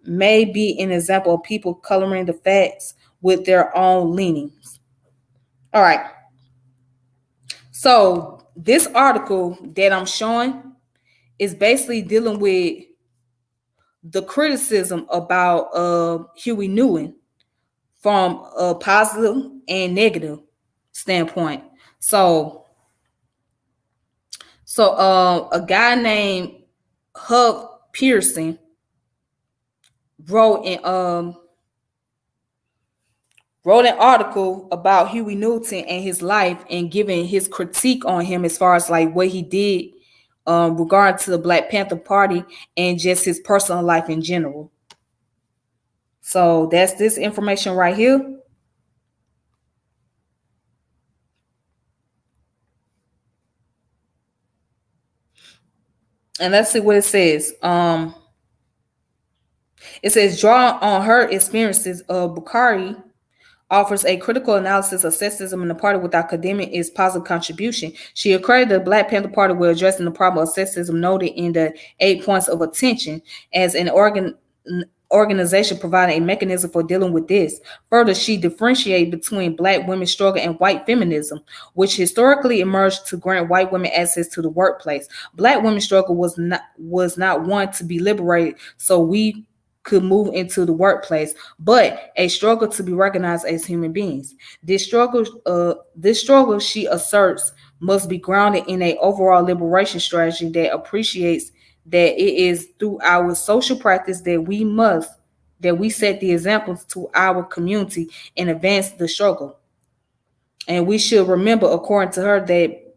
may be an example of people coloring the facts with their own leanings. All right. So this article that I'm showing is basically dealing with the criticism about Huey Newton from a positive and negative standpoint. So a guy named Hugh Pearson wrote an article about Huey Newton and his life and giving his critique on him as far as like what he did regarding to the Black Panther Party and just his personal life in general. So that's this information right here. And let's see what it says. It says, draw on her experiences of Bukhari offers a critical analysis of sexism in the party without condemning its positive contribution. She accredited the Black Panther Party with addressing the problem of sexism noted in the 8 points of attention as an organization providing a mechanism for dealing with this. Further, she differentiated between Black women's struggle and white feminism, which historically emerged to grant white women access to the workplace. Black women's struggle was not one to be liberated so we could move into the workplace, but a struggle to be recognized as human beings. This struggle, she asserts, must be grounded in an overall liberation strategy that appreciates that it is through our social practice that we set the examples to our community and advance the struggle. And we should remember, according to her, that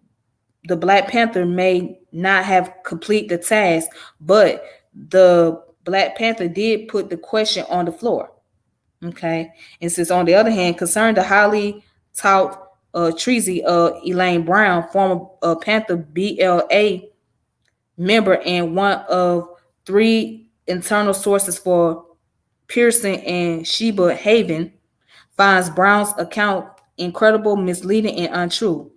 the Black Panther may not have complete the task, but the Black Panther did put the question on the floor. Okay. And since on the other hand, concerning the highly taught treason of Elaine Brown, former Panther BLA member and one of 3 internal sources for Pearson and Sheba Haven, finds Brown's account incredible, misleading, and untrue.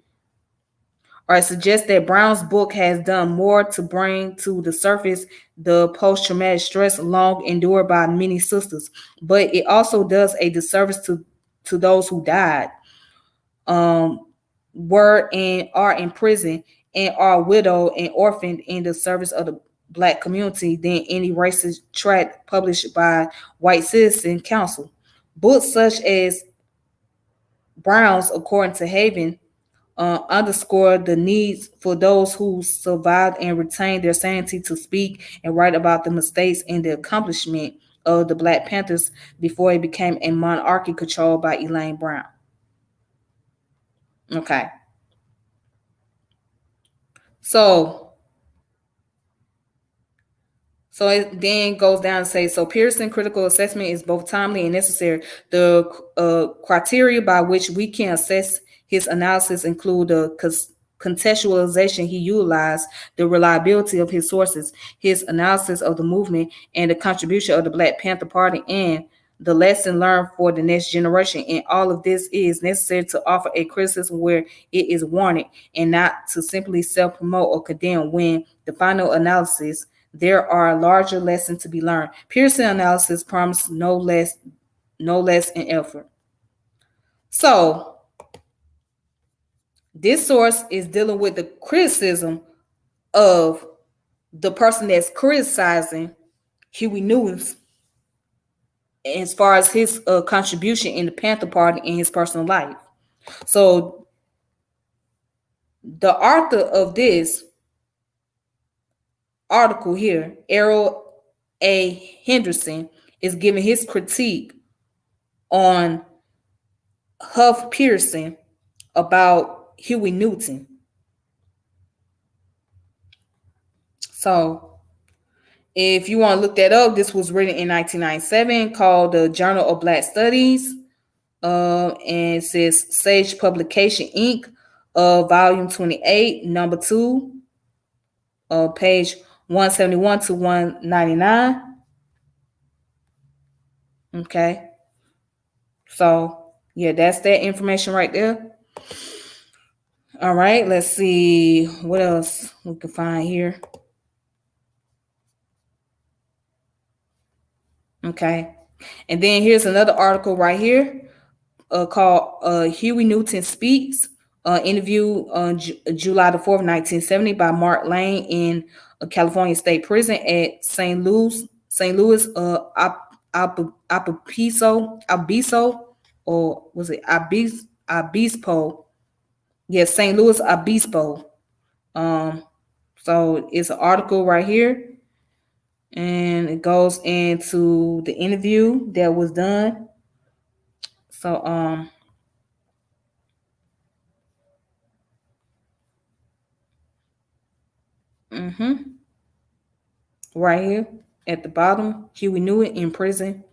Or it suggests that Brown's book has done more to bring to the surface the post-traumatic stress long endured by many sisters, but it also does a disservice to those who died, were and are in prison, and are widowed and orphaned in the service of the black community than any racist tract published by white citizen council. Books such as Brown's, according to Haven, underscore the needs for those who survived and retained their sanity to speak and write about the mistakes and the accomplishment of the Black Panthers before it became a monarchy controlled by Elaine Brown. Okay. So So it then goes down to say, so Pearson critical assessment is both timely and necessary. The criteria by which we can assess his analysis include the contextualization he utilized, the reliability of his sources, his analysis of the movement, and the contribution of the Black Panther Party, and the lesson learned for the next generation. And all of this is necessary to offer a criticism where it is warranted and not to simply self-promote or condemn when the final analysis there are larger lessons to be learned. Pearson analysis promises no less in effort. So this source is dealing with the criticism of the person that's criticizing Huey Newton's as far as his contribution in the Panther Party in his personal life. So the author of this article here, Errol A. Henderson, is giving his critique on Huff Pearson about Huey Newton. So if you want to look that up, this was written in 1997, called the Journal of Black Studies, and it says Sage Publication Inc., volume 28, number 2, page 171 to 199. Okay. So, yeah, that's that information right there. All right, let's see what else we can find here. Okay. And then here's another article right here called Huey Newton Speaks, interview on July the 4th, 1970 by Mark Lane in California State Prison at St. Louis, Obispo, or was it Obispo? Yes, St. Louis Obispo. So it's an article right here, and it goes into the interview that was done. So right here at the bottom, Huey Newton in prison.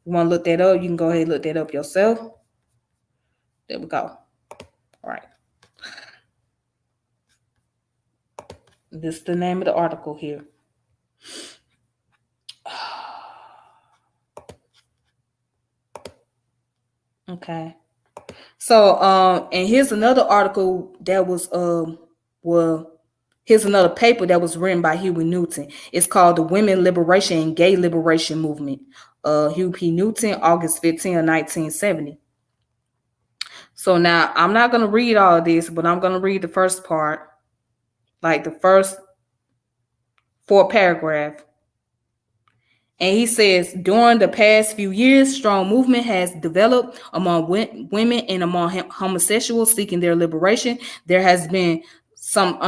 You want to look that up, you can go ahead and look that up yourself. There we go. All right. This is the name of the article here. Okay. So and here's another article that was here's another paper that was written by Huey Newton. It's called The Women Liberation and Gay Liberation Movement. Huey P. Newton, August 15 of 1970. So now I'm not going to read all of this, but I'm going to read the first part, like the first 4 paragraphs. And he says, during the past few years, strong movement has developed among women and among homosexuals seeking their liberation. There has been some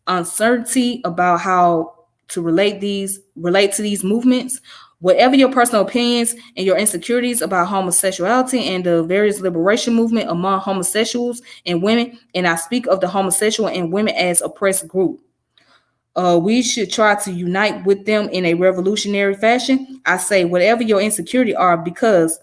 uncertainty about how to relate to these movements. Whatever your personal opinions and your insecurities about homosexuality and the various liberation movement among homosexuals and women, and I speak of the homosexual and women as oppressed group, we should try to unite with them in a revolutionary fashion. I say whatever your insecurity are, because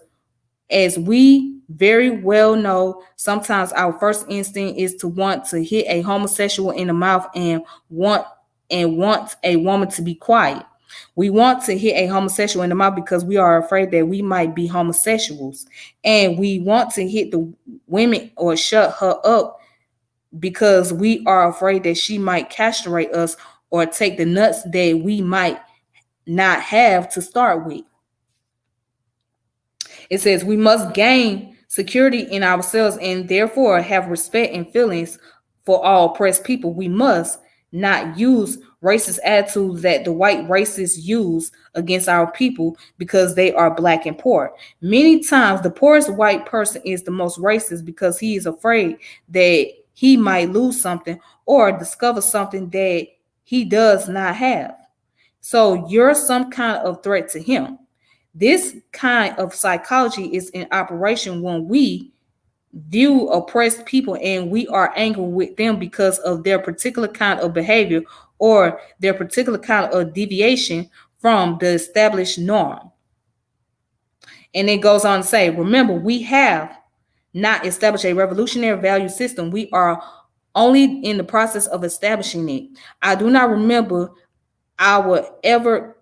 as we very well know, sometimes our first instinct is to want to hit a homosexual in the mouth and want a woman to be quiet. We want to hit a homosexual in the mouth because we are afraid that we might be homosexuals, and we want to hit the women or shut her up because we are afraid that she might castrate us or take the nuts that we might not have to start with. It says we must gain security in ourselves and therefore have respect and feelings for all oppressed people. We must not use racist attitudes that the white racists use against our people because they are black and poor. Many times, the poorest white person is the most racist because he is afraid that he might lose something or discover something that he does not have. So you're some kind of threat to him. This kind of psychology is in operation when we view oppressed people and we are angry with them because of their particular kind of behavior or their particular kind of deviation from the established norm. And it goes on to say, remember, we have not established a revolutionary value system. We are only in the process of establishing it. I do not remember our ever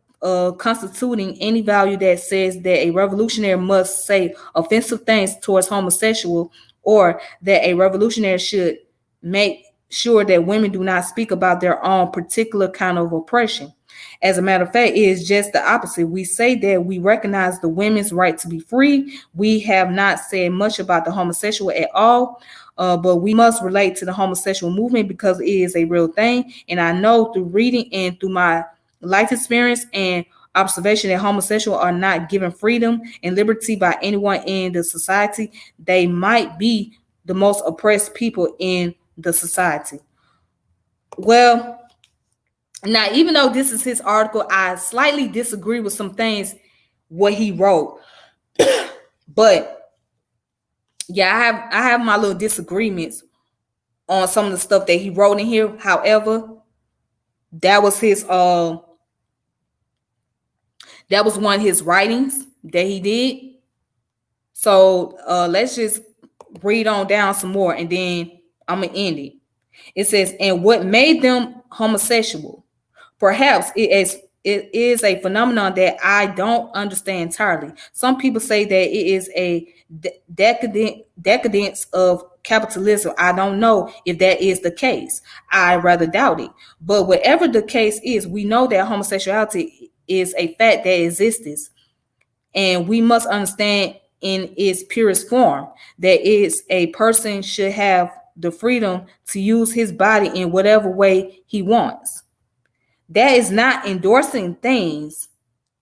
constituting any value that says that a revolutionary must say offensive things towards homosexual, or that a revolutionary should make sure that women do not speak about their own particular kind of oppression. As a matter of fact, it is just the opposite. We say that we recognize the women's right to be free. We have not said much about the homosexual at all, but we must relate to the homosexual movement because it is a real thing. And I know through reading and through my life experience and observation that homosexuals are not given freedom and liberty by anyone in the society. They might be the most oppressed people in the society. Well, now, even though this is his article, I slightly disagree with some things what he wrote. But yeah, I have my little disagreements on some of the stuff that he wrote in here. However, that was one of his writings that he did. So let's just read on down some more and then I'm gonna end it. It says, and what made them homosexual? Perhaps it is a phenomenon that I don't understand entirely. Some people say that it is a decadence of capitalism. I don't know if that is the case. I rather doubt it. But whatever the case is, we know that homosexuality is a fact that exists, and we must understand in its purest form that is a person should have the freedom to use his body in whatever way he wants. That is not endorsing things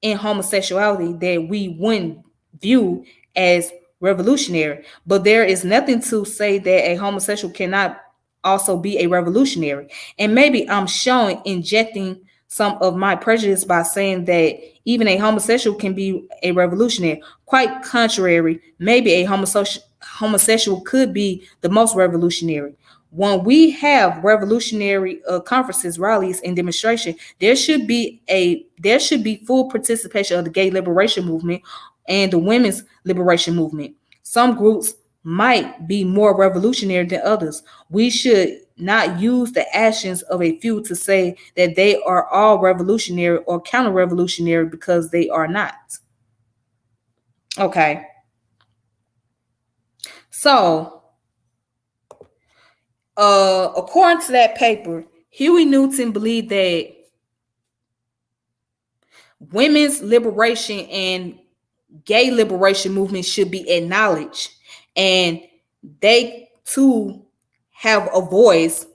in homosexuality that we wouldn't view as revolutionary. But there is nothing to say that a homosexual cannot also be a revolutionary. And maybe I'm injecting some of my prejudice by saying that even a homosexual can be a revolutionary. Quite contrary, maybe a homosexual could be the most revolutionary. When we have revolutionary conferences, rallies, and demonstration, there should be full participation of the gay liberation movement and the women's liberation movement. Some groups might be more revolutionary than others. We should not use the actions of a few to say that they are all revolutionary or counter-revolutionary because they are not. Okay. So, according to that paper, Huey Newton believed that women's liberation and gay liberation movement should be acknowledged, and they too have a voice,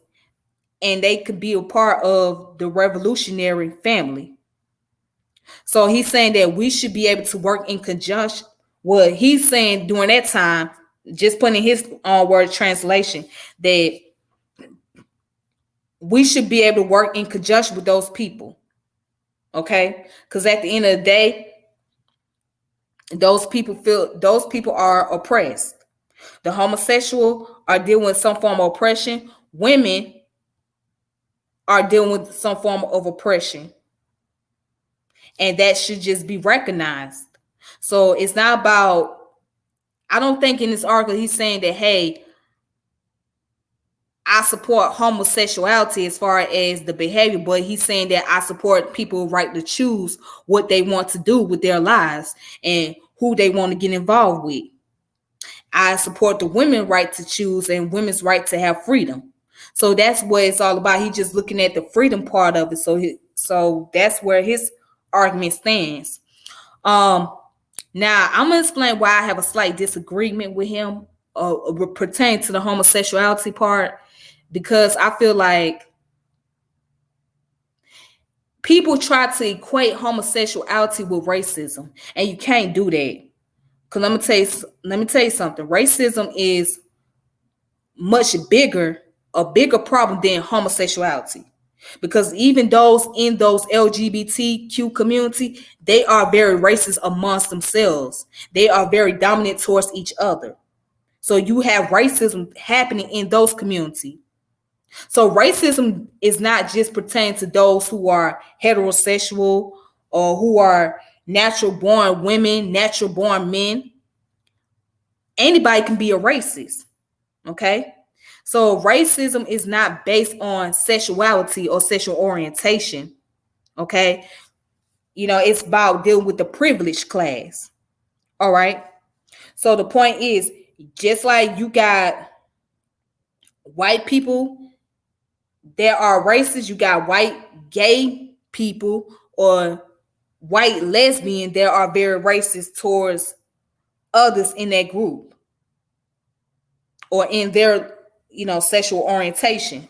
and they could be a part of the revolutionary family. So he's saying that we should be able to work in conjunction. What he's saying during that time, just putting his own word translation, that we should be able to work in conjunction with those people. Okay? Because at the end of the day, those people are oppressed. The homosexual are dealing with some form of oppression. Women are dealing with some form of oppression. And that should just be recognized. So it's not about, I don't think in this article he's saying that, hey, I support homosexuality as far as the behavior, but he's saying that I support people's right to choose what they want to do with their lives and who they want to get involved with. I support the women's right to choose and women's right to have freedom. So that's what it's all about. He's just looking at the freedom part of it. So that's where his argument stands. Now I'm gonna explain why I have a slight disagreement with him pertaining to the homosexuality part. because I feel like people try to equate homosexuality with racism, and you can't do that. Cause let me tell you something. Racism is much bigger, a bigger problem than homosexuality. Because even those in those LGBTQ community, they are very racist amongst themselves. They are very dominant towards each other. So you have racism happening in those communities. So racism is not just pertaining to those who are heterosexual or who are natural born women, natural born men. Anybody can be a racist. Okay. So racism is not based on sexuality or sexual orientation. Okay. It's about dealing with the privileged class. All right. So the point is, just like you got white people that are racist, you got white gay people or white lesbian that are very racist towards others in that group or in their sexual orientation.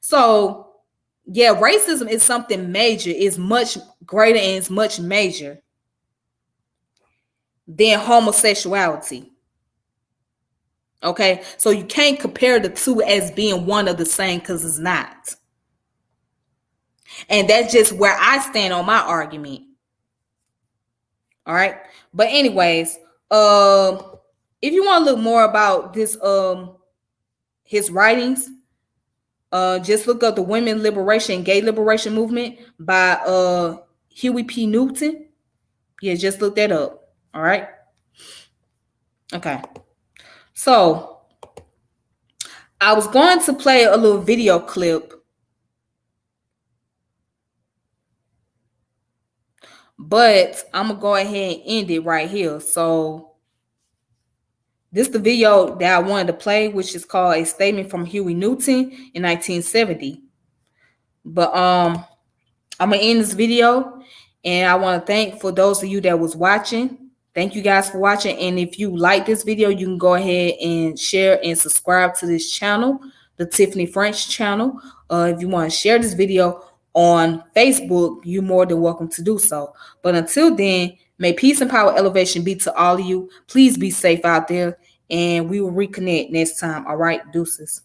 So yeah, racism is something major, it's much greater and it's much major than homosexuality. Okay, so you can't compare the two as being one of the same, because it's not. And that's just where I stand on my argument. All right. But anyways, if you want to look more about this his writings, just look up the Women Liberation, Gay Liberation Movement by Huey P. Newton. Yeah, just look that up. All right. Okay. So I was going to play a little video clip, but I'm gonna go ahead and end it right here. So this is the video that I wanted to play, which is called A Statement from Huey Newton in 1970. But I'm gonna end this video, and I want to thank for those of you that was watching. Thank you guys for watching. And if you like this video, you can go ahead and share and subscribe to this channel, the Tiffany French channel. If you want to share this video on Facebook, you're more than welcome to do so. But until then, may peace and power elevation be to all of you. Please be safe out there, and we will reconnect next time. All right, deuces.